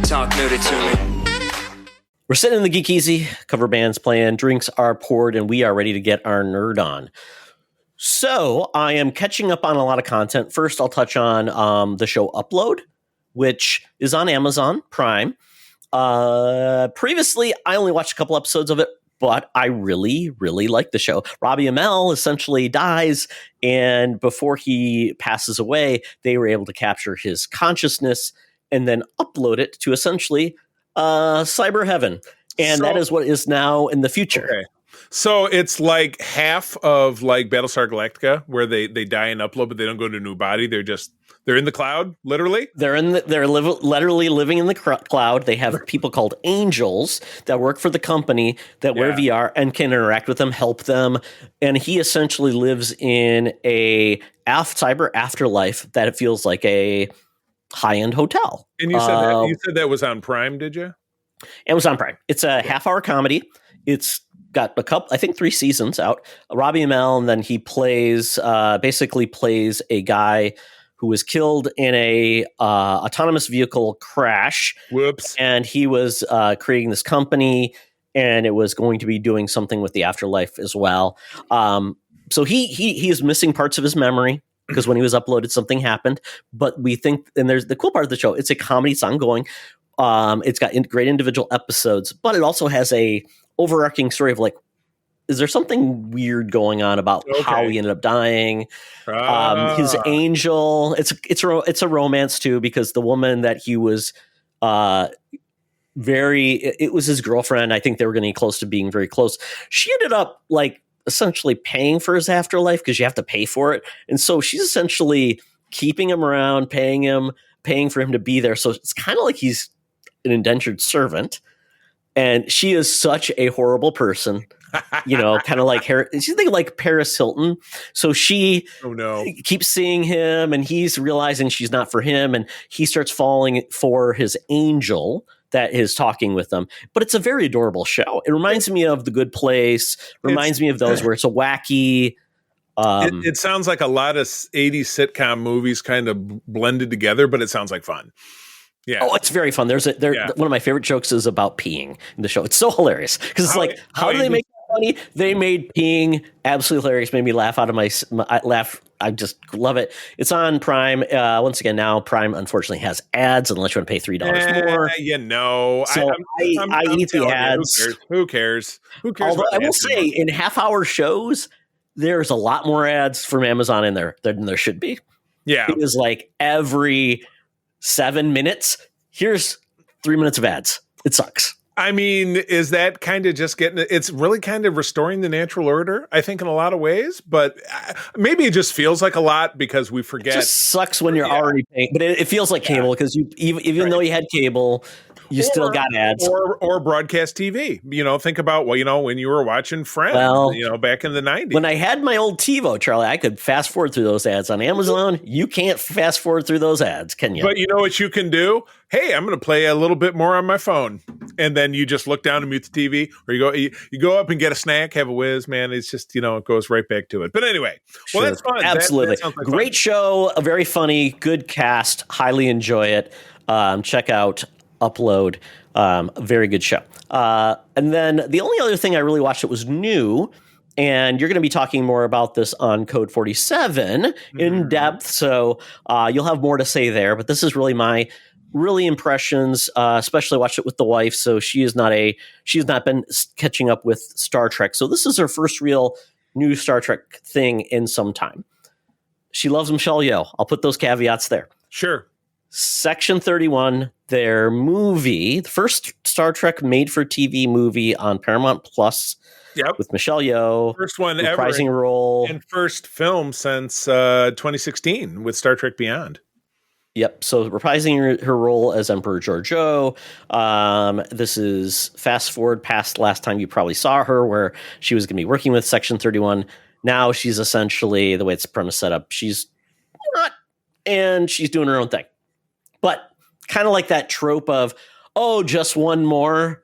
Talk nerdy to me. We're sitting in the Geek Easy, cover band's playing, drinks are poured, and we are ready to get our nerd on. So I am catching up on a lot of content. First, I'll touch on the show Upload, which is on Amazon Prime. Previously, I only watched a couple episodes of it, but I really, really like the show. Robbie Amell essentially dies, and before he passes away, they were able to capture his consciousness and then upload it to essentially cyber heaven. And that is what is now in the future. Okay. So it's like half of like Battlestar Galactica, where they die and upload, but they don't go to a new body. They're in the cloud, literally. They're literally living in the cloud. They have people called angels that work for the company that wear VR and can interact with them, help them. And he essentially lives in a cyber afterlife that it feels like a high-end hotel. And you said that was on Prime, did you? Amazon Prime. It's a half-hour comedy. It's got I think 3 seasons out. Robbie Amell, and then he basically plays a guy who was killed in a autonomous vehicle crash. Whoops. And he was creating this company, and it was going to be doing something with the afterlife as well. So he is missing parts of his memory because when he was uploaded, something happened. But we think, and there's the cool part of the show, it's a comedy, it's ongoing. It's got great individual episodes, but it also has a overarching story of like, is there something weird going on about how he ended up dying? His angel, it's a romance too, because the woman that he was it was his girlfriend. I think they were getting close to being very close. She ended up like essentially paying for his afterlife because you have to pay for it. And so she's essentially keeping him around, paying for him to be there. So it's kind of like he's an indentured servant. And she is such a horrible person, kind of like she's thinking like Paris Hilton. So she keeps seeing him, and he's realizing she's not for him, and he starts falling for his angel that is talking with them. But it's a very adorable show. It reminds me of The Good Place. Reminds me of those where it's a wacky. It sounds like a lot of 80s sitcom movies kind of blended together, but it sounds like fun. Yeah. Oh, it's very fun. One of my favorite jokes is about peeing in the show. It's so hilarious because it's like, how do they make that funny? They made peeing absolutely hilarious. Made me laugh out of my laugh. I just love it. It's on Prime. Once again, now Prime unfortunately has ads unless you want to pay $3 more. So I eat the ads. Who cares? Although I will say, in half-hour shows, there's a lot more ads from Amazon in there than there should be. Yeah, it is like every 7 minutes, here's 3 minutes of ads. It sucks. I mean, is that kind of just it's really kind of restoring the natural order, I think, in a lot of ways, but maybe it just feels like a lot because we forget. It just sucks when you're already paying, but it feels like cable because even though you had cable, you still got ads. Or broadcast TV. Think about, when you were watching Friends, back in the 90s. When I had my old TiVo, Charlie, I could fast forward through those ads. On Amazon, you can't fast forward through those ads, can you? But you know what you can do? Hey, I'm going to play a little bit more on my phone. And then you just look down and mute the TV, or you go up and get a snack, have a whiz, man. It's just, it goes right back to it. But anyway, well, that's fun. Absolutely. That like great fun. Show, a very funny, good cast. Highly enjoy it. Check out Upload. Very good show. And then the only other thing I really watched that was new, and you're going to be talking more about this on Code 47 in depth, so you'll have more to say there. But this is really my impressions. Especially watched it with the wife, so she has not been catching up with Star Trek. So this is her first real new Star Trek thing in some time. She loves Michelle Yeoh. I'll put those caveats there. Sure. Section 31, their movie, the first Star Trek made-for-TV movie on Paramount Plus, with Michelle Yeoh, first one reprising ever, role, and first film since 2016 with Star Trek Beyond. Yep. So reprising her role as Emperor Georgiou. This is fast forward past last time you probably saw her, where she was going to be working with Section 31. Now she's essentially, the way it's premise set up, she's not, and she's doing her own thing. But kind of like that trope of, oh, just one more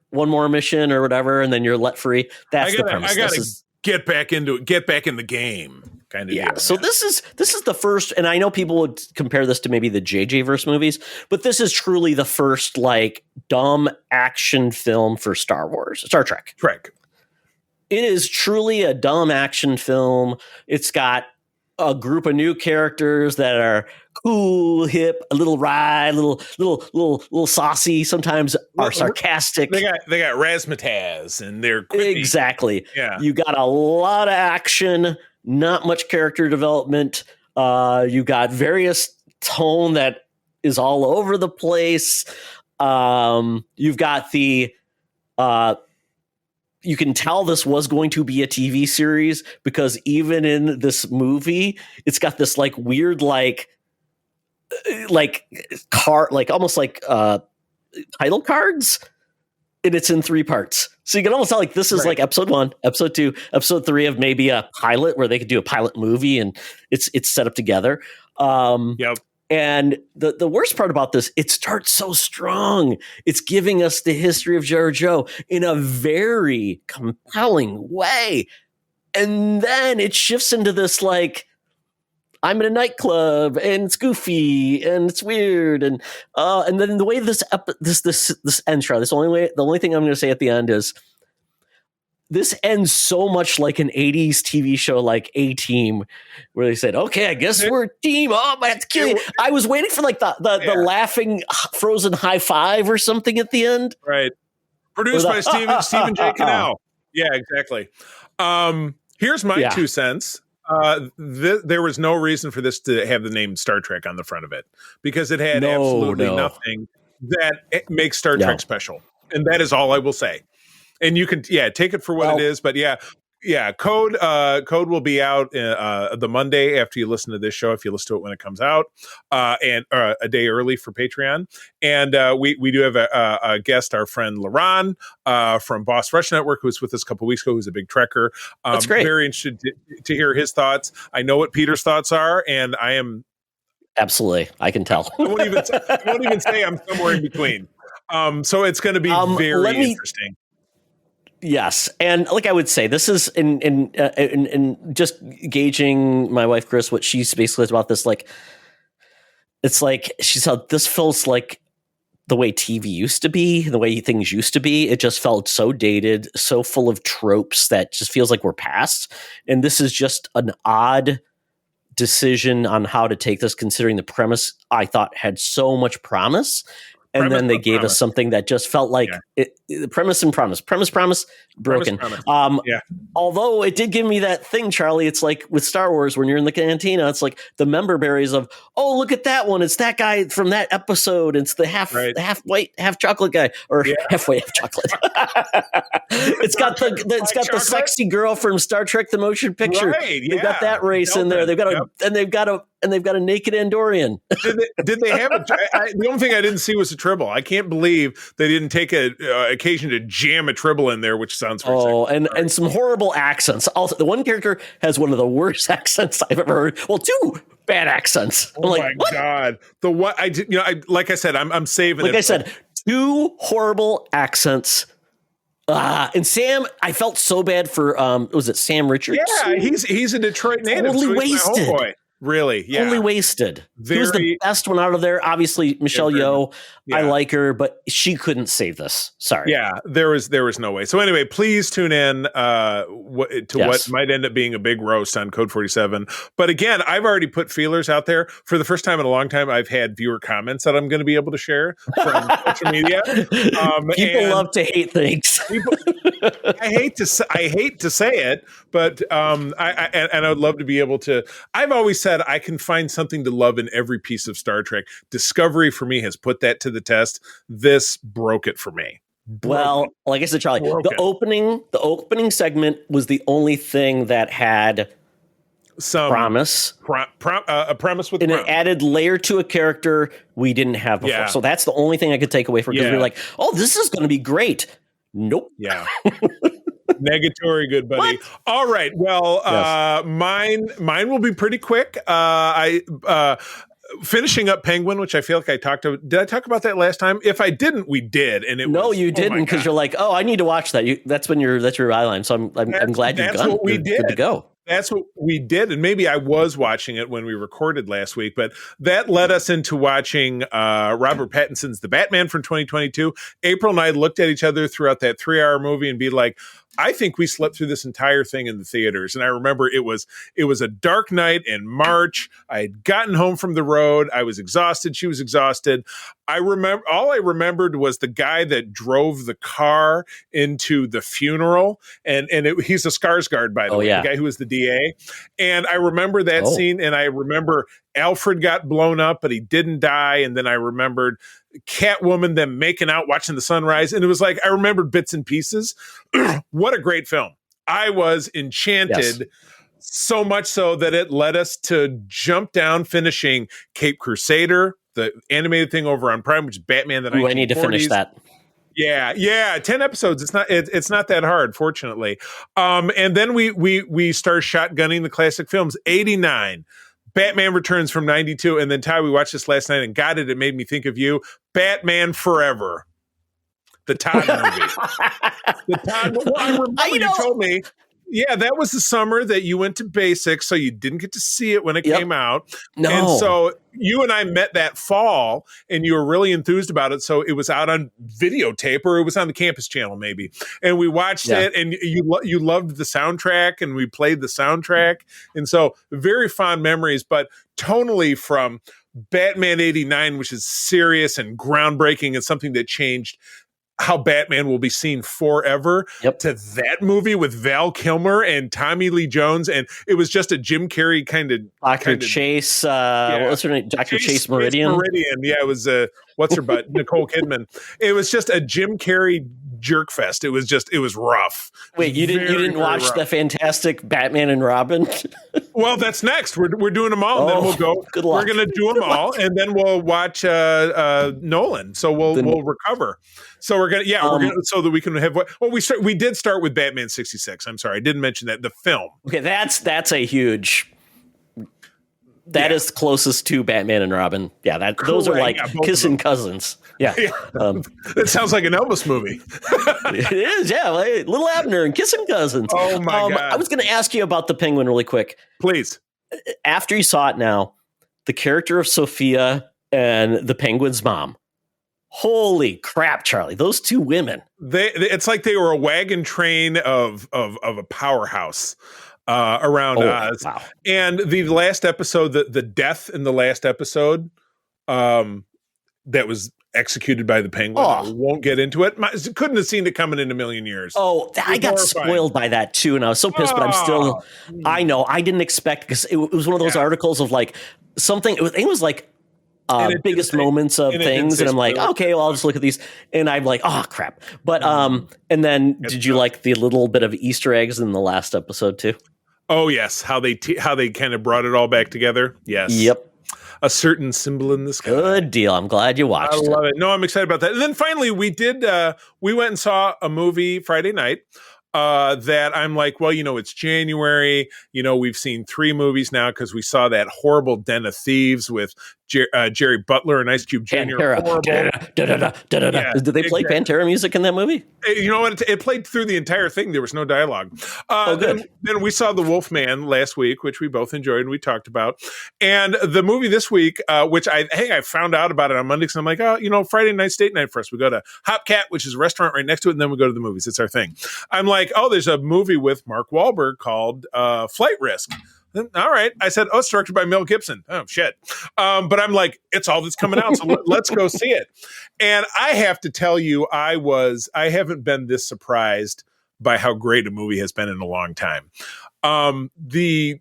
mission or whatever, and then you're let free. That's the premise. I gotta get back into it, get back in the game. Kind of deal. So this is the first, and I know people would compare this to maybe the JJ verse movies, but this is truly the first like dumb action film for Star Trek. It is truly a dumb action film. It's got a group of new characters that are cool, hip, a little wry, little saucy, sometimes are sarcastic. They got razzmatazz and they're quippy. Exactly. Yeah. You got a lot of action, not much character development. You got various tone that is all over the place. You've got the you can tell this was going to be a TV series because even in this movie, it's got this like weird like almost like title cards, and it's in 3 parts. So you can almost tell like this is like episode 1, episode 2, episode 3 of maybe a pilot where they could do a pilot movie, and it's set up together. Yep. And the worst part about this, it starts so strong. It's giving us the history of Georgiou in a very compelling way. And then it shifts into this like, I'm in a nightclub and it's goofy and it's weird. And then the way this ends, Charlie, the only thing I'm going to say at the end is, this ends so much like an 80s TV show like A-Team, where they said, okay, I guess we're a team. Oh, I have to kill you. I was waiting for like the laughing frozen high five or something at the end. Right. Produced by Stephen J. Cannell. Yeah, exactly. Here's my 2 cents. There was no reason for this to have the name Star Trek on the front of it, because it had absolutely nothing that makes Star Trek special. And that is all I will say. And you can, take it for what it is. But Code will be out the Monday after you listen to this show, if you listen to it when it comes out, and a day early for Patreon. And we do have a guest, our friend Laron from Boss Rush Network, who was with us a couple weeks ago, who's a big Trekker. That's great. Very interested to hear his thoughts. I know what Peter's thoughts are, and I am absolutely. I can tell. I won't even say I'm somewhere in between. So it's going to be very interesting. Yes, and like I would say, this is in just gauging my wife Chris, what she's basically about this. Like, it's like she said, this feels like the way TV used to be, the way things used to be. It just felt so dated, so full of tropes that just feels like we're past. And this is just an odd decision on how to take this, considering the premise I thought had so much promise. And then they gave us something that just felt like premise broken. Although it did give me that thing, Charlie. It's like with Star Wars, when you're in the cantina, it's like the member berries of, oh, look at that one. It's that guy from that episode. It's the half white, half chocolate guy, or half white, half chocolate. It's got the sexy girl from Star Trek: The Motion Picture. Right, They've got that race in there. They've got a naked Andorian. Did they have the only thing I didn't see was a Tribble. I can't believe they didn't take an occasion to jam a Tribble in there, which sounds and some horrible accents. Also, the one character has one of the worst accents I've ever heard. Well, 2 bad accents. Oh my God! Like I said, I'm saving. Like I said, 2 horrible accents. And Sam, I felt so bad for was it Sam Richards? Yeah, he's a Detroit native. Totally wasted. Really? Yeah. Totally wasted. He was the best one out of there. Obviously, Michelle Yeoh. I like her, but she couldn't save this. Sorry. Yeah, there was no way. So anyway, please tune in what might end up being a big roast on Code 47. But again, I've already put feelers out there. For the first time in a long time, I've had viewer comments that I'm going to be able to share from social media. People love to hate things. I hate to say it, but I would love to be able to. I've always said I can find something to love in every piece of Star Trek. Discovery for me has put that to the test. This broke it for me. Well, like I said, Charlie, the opening segment was the only thing that had some promise, a premise with an added layer to a character we didn't have before. So that's the only thing I could take away from, because we're like, oh, this is going to be great. Nope. Yeah. Negatory, good buddy. What? All right. Well, mine will be pretty quick. Finishing up Penguin, which I feel like did I talk about that last time? If I didn't, we did. And you didn't, because you're like, oh, I need to watch that. That's your eyeline. So I'm glad you've gone. What we did. Good to go. That's what we did. And maybe I was watching it when we recorded last week, but that led us into watching Robert Pattinson's The Batman from 2022. April and I looked at each other throughout that 3-hour movie and be like, I think we slept through this entire thing in the theaters. And I remember it was a dark night in March. I had gotten home from the road. I was exhausted. She was exhausted. All I remembered was the guy that drove the car into the funeral. And he's a Skarsgård, by the way, the guy who was the DA. And I remember that scene. And I remember Alfred got blown up, but he didn't die. And then I remembered Catwoman, them making out, watching the sunrise. And it was like, I remembered bits and pieces. What a great film. I was enchanted, so much so that it led us to jump down finishing Cape Crusader, the animated thing over on Prime, which is Batman the 1940s. I need to finish that. Yeah, 10 episodes. It's not that hard, fortunately. And then we start shotgunning the classic films. 89. Batman Returns from 92, and then Ty, we watched this last night, and God, it made me think of you. Batman Forever, the Todd movie. I remember you told me, that was the summer that you went to Basics, so you didn't get to see it when it came out. No. And so you and I met that fall, and you were really enthused about it. So it was out on videotape, or it was on the campus channel, maybe. And we watched it, and you loved the soundtrack, and we played the soundtrack. And so very fond memories, but tonally from Batman 89, which is serious and groundbreaking and something that changed how Batman will be seen forever, to that movie with Val Kilmer and Tommy Lee Jones. And it was just a Jim Carrey kind of Dr. Chase, what was her name? Dr. Chase Meridian. Yeah, it was what's her butt? Nicole Kidman. It was just a Jim Carrey jerk fest. It was rough. Wait, you didn't watch the fantastic Batman and Robin? Well, that's next. We're doing them all, and then we'll go. Good luck. We're going to do them all, and then we'll watch Nolan. So we'll recover. So we're gonna so that we can have we did start with Batman 66. I'm sorry, I didn't mention that, the film. Okay, that's a huge. That is closest to Batman and Robin. Yeah, those are like kissing cousins. Yeah. That sounds like an Elvis movie. It is, yeah. Like Little Abner and kissing cousins. Oh my God. I was going to ask you about the Penguin really quick. Please. After you saw it now, the character of Sophia and the Penguin's mom. Holy crap, Charlie! Those two women. It's like they were a wagon train of a powerhouse around Oz. Wow. And the last episode, the death in the last episode, that was executed by the Penguin. I won't get into it. Couldn't have seen it coming in a million years. I got spoiled by that too, and I was so pissed. But I'm still. I know I didn't expect, because it was one of those articles of like something. It was like. Biggest moments of things, and I'm like, okay, well, I'll just look at these, and I'm like, oh crap. But and then did you like the little bit of Easter eggs in the last episode too? Oh yes, how they kind of brought it all back together. Yes. Yep. A certain symbol in the sky. Good deal. I'm glad you watched it. I love it. No, I'm excited about that. And then finally, we went and saw a movie Friday night. That I'm like, well, it's January. We've seen 3 movies now because we saw that horrible Den of Thieves with Jerry Butler and Ice Cube Jr. Did they play Pantera music in that movie? You know what? It played through the entire thing. There was no dialogue. Good. Then we saw The Wolfman last week, which we both enjoyed and we talked about. And the movie this week, which I found out about it on Monday, because I'm like, Friday night's date night for us. We go to Hopcat, which is a restaurant right next to it, and then we go to the movies. It's our thing. I'm like, there's a movie with Mark Wahlberg called Flight Risk. All right. I said, it's directed by Mel Gibson. Oh, shit. But I'm like, it's all that's coming out, so let's go see it. And I have to tell you, I haven't been this surprised by how great a movie has been in a long time. The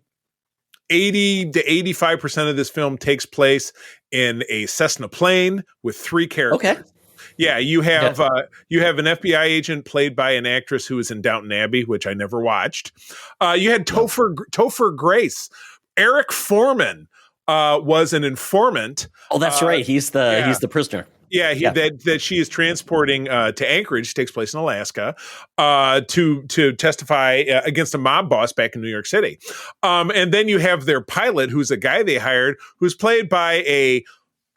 80 to 85% of this film takes place in a Cessna plane with 3 characters. Okay. Yeah, you have an FBI agent played by an actress who was in Downton Abbey, which I never watched. You had Topher Grace. Eric Foreman was an informant. Oh, that's right. He's the prisoner. Yeah, that she is transporting to Anchorage, takes place in Alaska, to testify against a mob boss back in New York City. And then you have their pilot, who's a guy they hired, who's played by a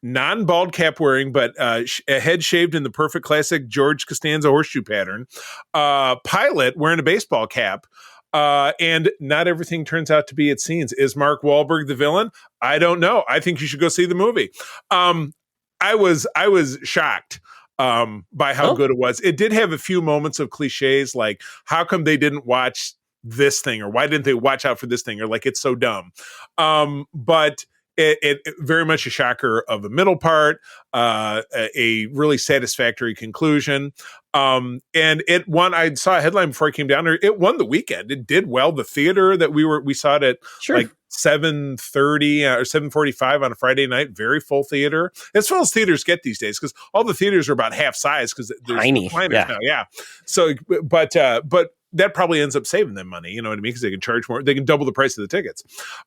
non-bald cap wearing, but a head shaved in the perfect classic George Costanza horseshoe pattern, pilot wearing a baseball cap. And not everything turns out to be its scenes. Is Mark Wahlberg the villain? I don't know. I think you should go see the movie. I was shocked by how good it was. It did have a few moments of cliches, like how come they didn't watch this thing, or why didn't they watch out for this thing, or like it's so dumb. But it very much a shocker of a middle part, a really satisfactory conclusion. And it won. I saw a headline before I came down there. It won the weekend. It did well. The theater that we saw it at like 7:30 or 7:45 on a Friday night. Very full theater, as full as theaters get these days, because all the theaters are about half size because there's tiny climates now. Yeah. So, but that probably ends up saving them money. You know what I mean? Because they can charge more. They can double the price of the tickets.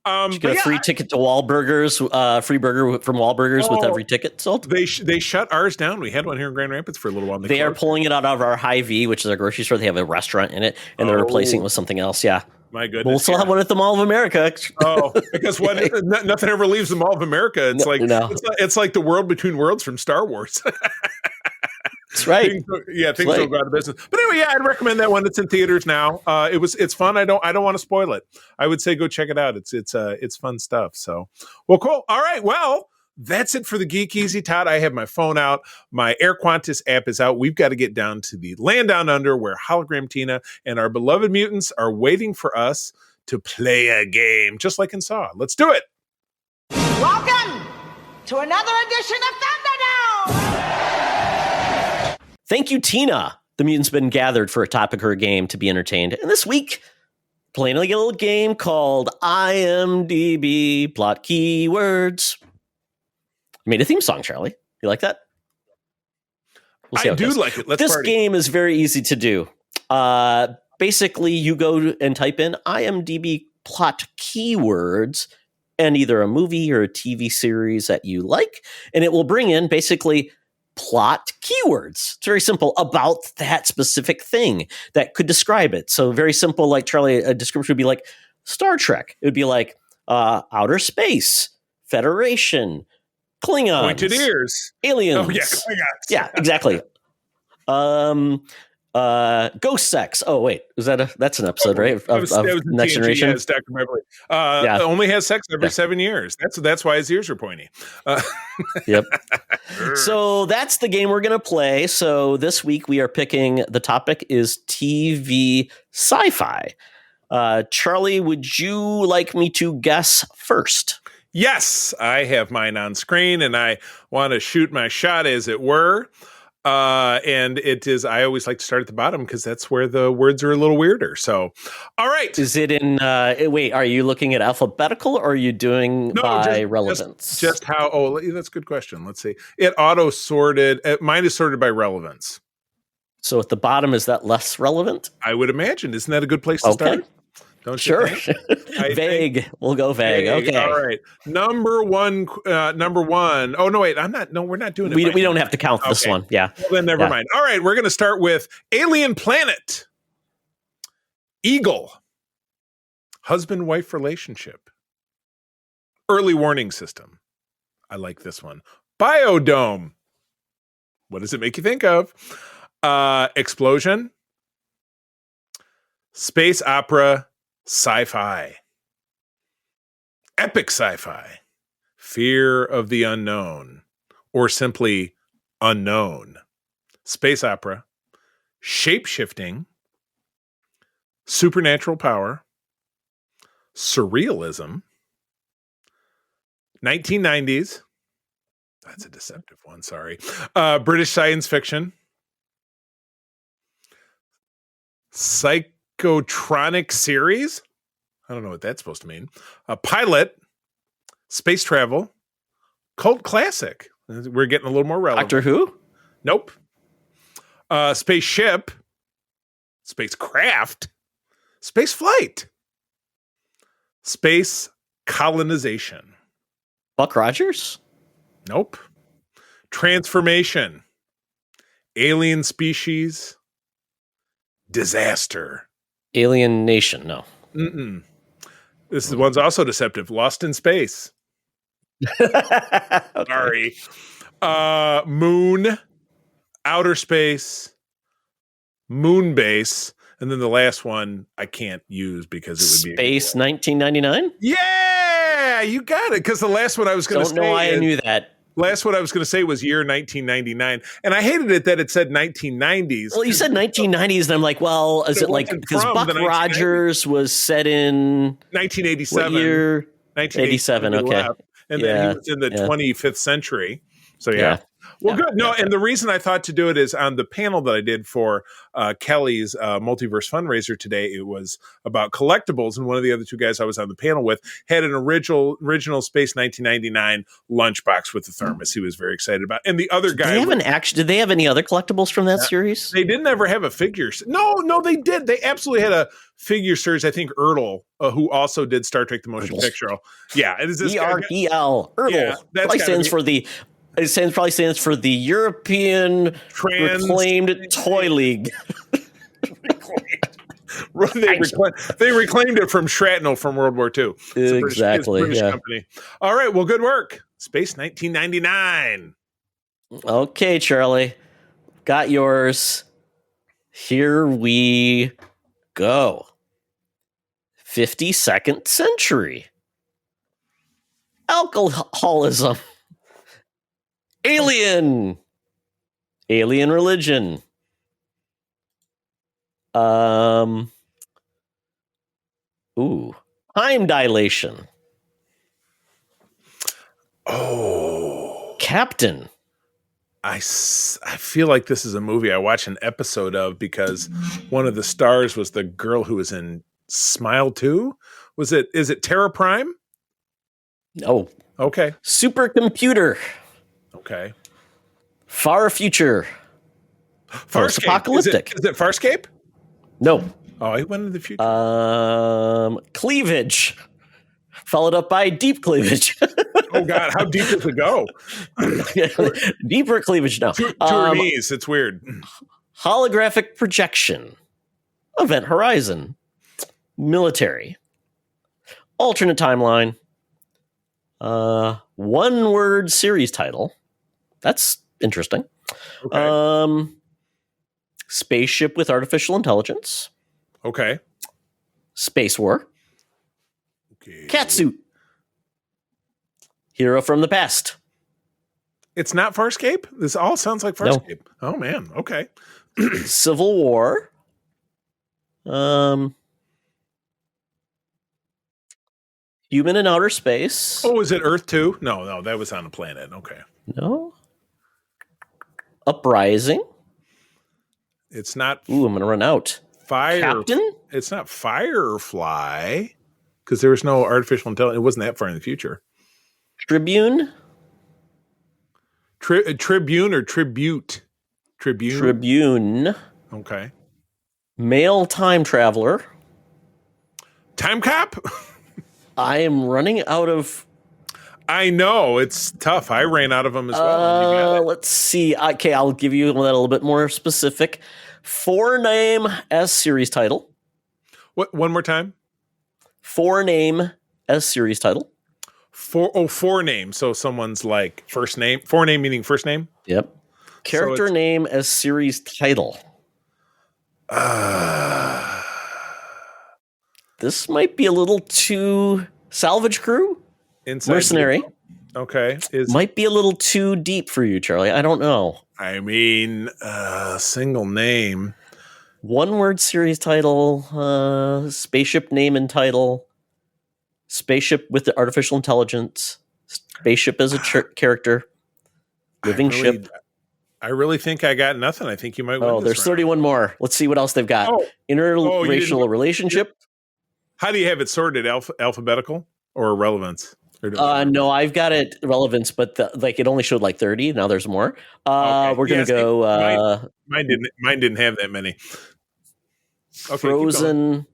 You get a free ticket to Wahlburgers, free burger from Wahlburgers with every ticket sold. They shut ours down. We had one here in Grand Rapids for a little while. They are pulling it out of our Hy-Vee, which is our grocery store. They have a restaurant in it, and they're replacing it with something else. Yeah. My goodness. We'll still have one at the Mall of America. Because nothing ever leaves the Mall of America. It's it's like the world between worlds from Star Wars. That's right. Things don't go out of business. But anyway, I'd recommend that one. It's in theaters now. It's fun. I don't want to spoil it. I would say go check it out. It's fun stuff. So, well, cool. All right. Well, that's it for the Geek Easy, Todd. I have my phone out. My Air Qantas app is out. We've got to get down to the land down under where Hologram Tina and our beloved mutants are waiting for us to play a game, just like in Saw. Let's do it. Welcome to another edition of Thunderdome. Thank you, Tina. The mutants been gathered for a topic or a game to be entertained. And this week, playing a little game called IMDB Plot Keywords. Made a theme song, Charlie. You like that? We'll see I do like it. This game is very easy to do. Basically, you go and type in IMDB Plot Keywords and either a movie or a TV series that you like, and it will bring in basically plot keywords. It's very simple about that specific thing that could describe it. So very simple, like Charlie, a description would be like Star Trek. It would be like outer space, Federation, Klingons, pointed ears, aliens. Oh yeah, Klingons. Yeah, exactly. Ghost sex. Oh wait, that's an episode, right? Of Next Generation. Yes, Dr. Beverly. Only has sex every 7 years. That's why his ears are pointy. Yep. So that's the game we're going to play. So this week we are picking, the topic is TV sci-fi. Charlie, would you like me to guess first? Yes, I have mine on screen, and I want to shoot my shot, as it were. And it is, I always like to start at the bottom because that's where the words are a little weirder. So, all right. Is it in, wait, are you looking at alphabetical or are you doing by relevance? Just how, that's a good question. Let's see. It auto sorted, mine is sorted by relevance. So at the bottom, is that less relevant? I would imagine. Isn't that a good place to start? Don't sure. you think? Vague. We'll go vague. Okay. All right. Number one. Oh, no, wait. We're not doing it. We don't have to count this one. Yeah. Well, then never mind. All right. We're going to start with Alien Planet. Eagle. Husband-wife relationship. Early warning system. I like this one. Biodome. What does it make you think of? Explosion. Space opera. Sci-fi. Epic sci-fi. Fear of the unknown. Or simply unknown. Space opera. Shape-shifting. Supernatural power. Surrealism. 1990s. That's a deceptive one, sorry. British science fiction. Psychotronic series? I don't know what that's supposed to mean. Pilot. Space travel. Cult classic. We're getting a little more relevant. Doctor Who? Nope. Spaceship, spacecraft, space flight, space colonization. Buck Rogers? Nope. Transformation, alien species, disaster. Alien Nation, no. Mm-mm. This one's also deceptive. Lost in space. Okay. Sorry. Moon, outer space, moon base, and then the last one I can't use because it would be Space 1999? Yeah, you got it. Because the last one I was going to say. Don't know why I knew that. Last one I was going to say was year 1999, and I hated it that it said 1990s. Well, you said 1990s, and I'm like, well, is it like because Buck Rogers was set in 1987? What year? 1987. Okay, and then he was in the 25th century. So yeah. Well, good. No, and the reason I thought to do it is on the panel that I did for Kelly's multiverse fundraiser today. It was about collectibles, and one of the other two guys I was on the panel with had an original Space 1999 lunchbox with the thermos. He was very excited about. And the other guy, did they have any other collectibles from that series? They didn't ever have a figure. No, they did. They absolutely had a figure series. I think Ertl, who also did Star Trek: The Motion Picture. Yeah, it is this ERTL. Ertl. Yeah, probably stands for the. It probably stands for the European Reclaimed Toy League. They reclaimed it from shrapnel from World War II. Exactly. British company. All right. Well, good work. Space 1999. Okay, Charlie. Got yours. Here we go. 52nd century. Alcoholism. Alien religion. Time dilation. Oh, Captain. I feel like this is a movie I watched an episode of because one of the stars was the girl who was in Smile 2. Is it Terra Prime? Oh, okay. Supercomputer. Okay. Far future. Post-apocalyptic. Is it Farscape? No. Oh, he went into the future. Cleavage. Followed up by deep cleavage. Oh, God. How deep does it go? Deeper cleavage now. To her knees. It's weird. Holographic projection. Event horizon. Military. Alternate timeline. One-word series title. That's interesting. Okay. Spaceship with artificial intelligence. Okay. Space war. Okay. Catsuit. Hero from the past. It's not Farscape? This all sounds like Farscape. No. Oh, man. Okay. Civil War. Human in outer space. Oh, is it Earth 2? No, that was on a planet. Okay. No. Uprising. It's not. Ooh, I'm going to run out. Fire. Captain? It's not Firefly because there was no artificial intelligence. It wasn't that far in the future. Tribune? Tribune or Tribute? Tribune. Okay. Male time traveler. Time Cop? I am running out of... I know. It's tough. I ran out of them as well. Let's see. Okay, I'll give you that a little bit more specific. 4-name as series title. What? One more time? 4-name as series title. 4 names. So someone's like first name. 4-name meaning first name? Yep. Character name as series title. This might be a little too Salvage Crew? Mercenary. Okay. Might be a little too deep for you, Charlie. I don't know. I mean, single name. One-word series title, spaceship name and title, spaceship with the artificial intelligence, spaceship as a character, living ship. I really think I got nothing. I think you might win. Oh, there's 31 more. Let's see what else they've got. Interracial relationship. How do you have it sorted? Alphabetical or relevance? No, I've got it relevance, but it only showed like 30. Now there's more. Okay. We're gonna go. Mine didn't have that many. Okay, Frozen,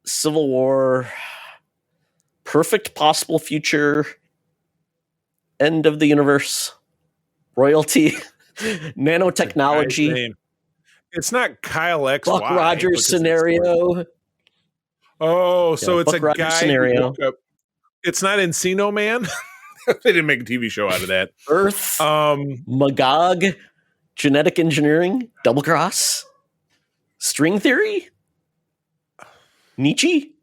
Civil War, Perfect Possible Future, End of the Universe, Royalty, Nanotechnology. It's not Kyle X. Buck Rogers Scenario. Oh, so it's Buck a Rogers guy Scenario. It's not Encino Man. They didn't make a TV show out of that. Earth, Magog, Genetic Engineering, Double Cross, String Theory, Nietzsche,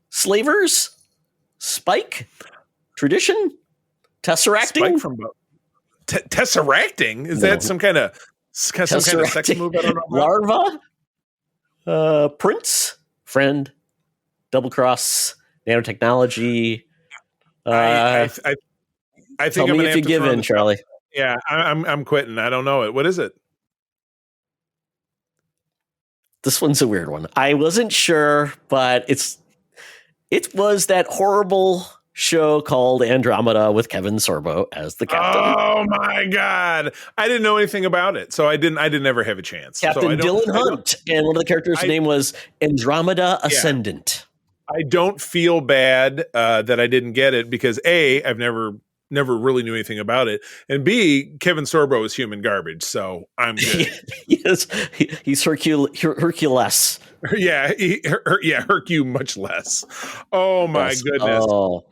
Slavers, Spike, Tradition, Tesseracting. Spike from Tesseracting? Is that some kind of sex move? I don't know. Larva, Prince, Friend, Double Cross, Nanotechnology. I think tell me if you give in, Charlie. Yeah, I'm quitting. I don't know it. What is it? This one's a weird one. I wasn't sure, but it was that horrible show called Andromeda with Kevin Sorbo as the captain. Oh my God. I didn't know anything about it. So I didn't ever have a chance. Captain Dylan Hunt. And one of the characters' name was Andromeda Ascendant. I don't feel bad that I didn't get it because A, I've never really knew anything about it, and B, Kevin Sorbo is human garbage, so I'm good. Yes, he's Hercules. Yeah, Hercule much less. Oh my goodness,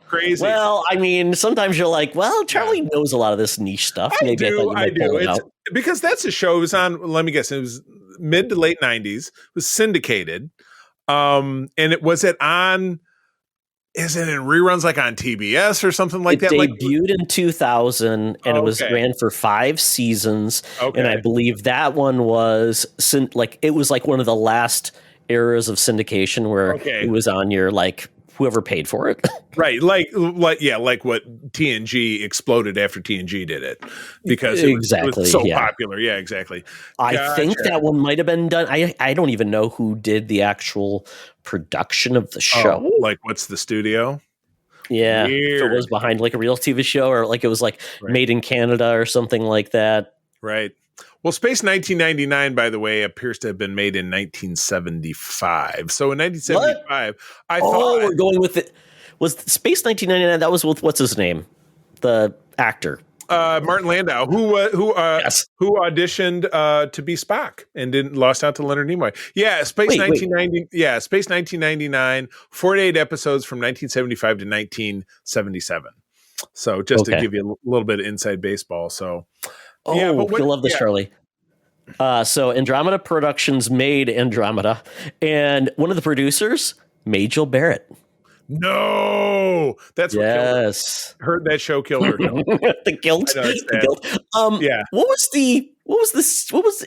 crazy. Well, I mean, sometimes you're like, well, Charlie knows a lot of this niche stuff. I do. It's because that's a show. It was on. Let me guess. It was mid to late '90s. It was syndicated. And was it on? Is it in reruns like on TBS or something like that? It debuted in 2000 and it was ran for 5 seasons. Okay. And I believe that one was it was like one of the last eras of syndication where it was on your whoever paid for it. Right. Like what TNG exploded after TNG did it because it was so popular. Yeah, exactly. I think that one might have been done. I don't even know who did the actual production of the show. What's the studio? Yeah. Weird. If it was behind a real TV show or it was made in Canada or something like that. Right. Well, Space 1999, by the way, appears to have been made in 1975. So in 1975, I thought we're going with it. Was Space 1999? That was with what's his name, the actor, Martin Landau, who auditioned to be Spock and lost out to Leonard Nimoy. Yeah, Space 1990. Yeah, Space 1999. 48 episodes from 1975 to 1977. So just to give you a little bit of inside baseball. So. You'll love this, Charlie. So Andromeda Productions made Andromeda, and one of the producers, Majel Barrett. No, that's what killed her. Heard that show killed her. The guilt.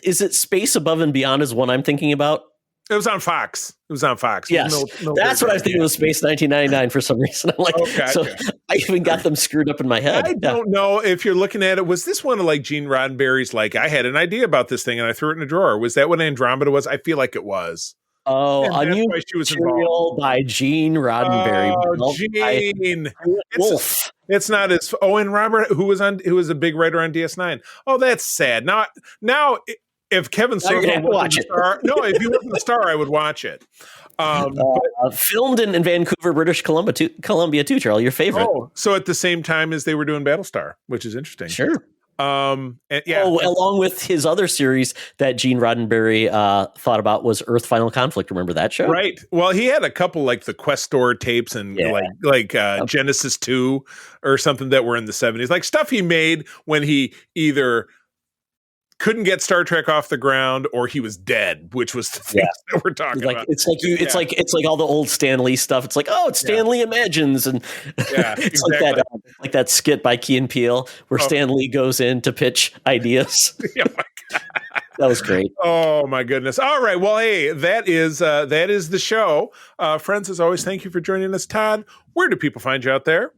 Is it Space Above and Beyond is one I'm thinking about? It was on Fox. Yes, that's what I was thinking was Space 1999 for some reason. I'm I even got them screwed up in my head. I don't know if you're looking at it. Was this one of Gene Roddenberry's? I had an idea about this thing and I threw it in a drawer. Was that what Andromeda was? I feel like it was. Oh, Unusual Material by Gene Roddenberry. Oh, Gene. Wolf. It's not as. Oh, and Robert, who was a big writer on DS9. Oh, that's sad. Now. If Kevin Sorbo wasn't the star, if he wasn't the star, I would watch it. Filmed in Vancouver, British Columbia too, Charlie, your favorite. Oh, so at the same time as they were doing Battlestar, which is interesting. Sure. Along with his other series that Gene Roddenberry thought about was Earth Final Conflict. Remember that show? Right. Well, he had a couple the Questor tapes and Genesis 2 or something that were in the 70s, stuff he made when he either couldn't get Star Trek off the ground or he was dead, which was the thing that we're talking about. It's like all the old Stan Lee stuff. It's it's Stan Lee imagines, and it's like that skit by Key and Peele where Stan Lee goes in to pitch ideas. Oh my God. That was great. Oh my goodness. All right. Well, hey, that is the show. Friends, as always, thank you for joining us. Todd, where do people find you out there?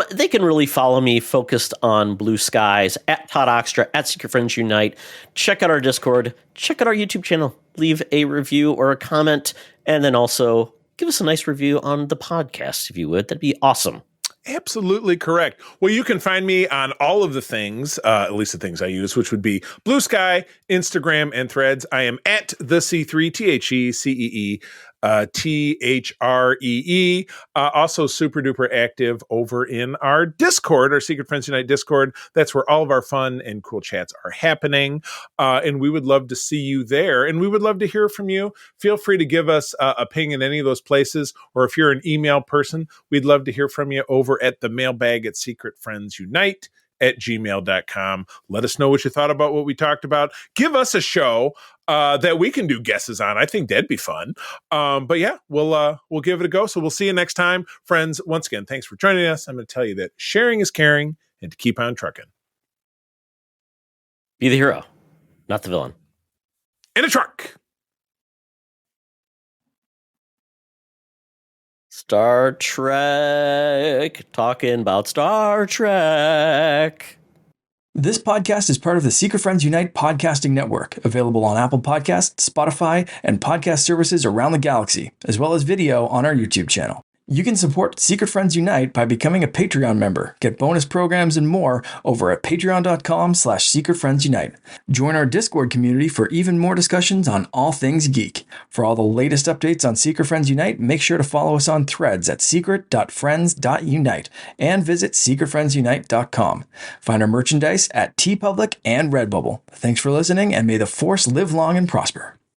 They can really follow me focused on blue skies at Todd Oxtra at Secret Friends Unite. Check out our Discord. Check out our YouTube channel. Leave a review or a comment. And then also give us a nice review on the podcast, if you would. That'd be awesome. Absolutely correct. Well, you can find me on all of the things, at least the things I use, which would be Blue Sky, Instagram, and Threads. I am at the C3, THECEE. THREE. Also super duper active over in our Discord, our Secret Friends Unite Discord. That's where all of our fun and cool chats are happening. And we would love to see you there. And we would love to hear from you. Feel free to give us a ping in any of those places. Or if you're an email person, we'd love to hear from you over at the mailbag at secretfriendsunite@gmail.com. Let us know what you thought about what we talked about. Give us a show that we can do guesses on. I think that'd be fun. But yeah, we'll give it a go. So we'll see you next time. Friends, once again, thanks for joining us. I'm going to tell you that sharing is caring and to keep on trucking. Be the hero, not the villain. In a truck. Star Trek. Talking about Star Trek. This podcast is part of the Secret Friends Unite podcasting network, available on Apple Podcasts, Spotify, and podcast services around the galaxy, as well as video on our YouTube channel. You can support Secret Friends Unite by becoming a Patreon member, get bonus programs and more over at patreon.com/secretfriendsunite. Join our Discord community for even more discussions on all things geek. For all the latest updates on Secret Friends Unite, make sure to follow us on Threads at secret.friends.unite and visit secretfriendsunite.com. Find our merchandise at TeePublic and Redbubble. Thanks for listening, and may the Force live long and prosper.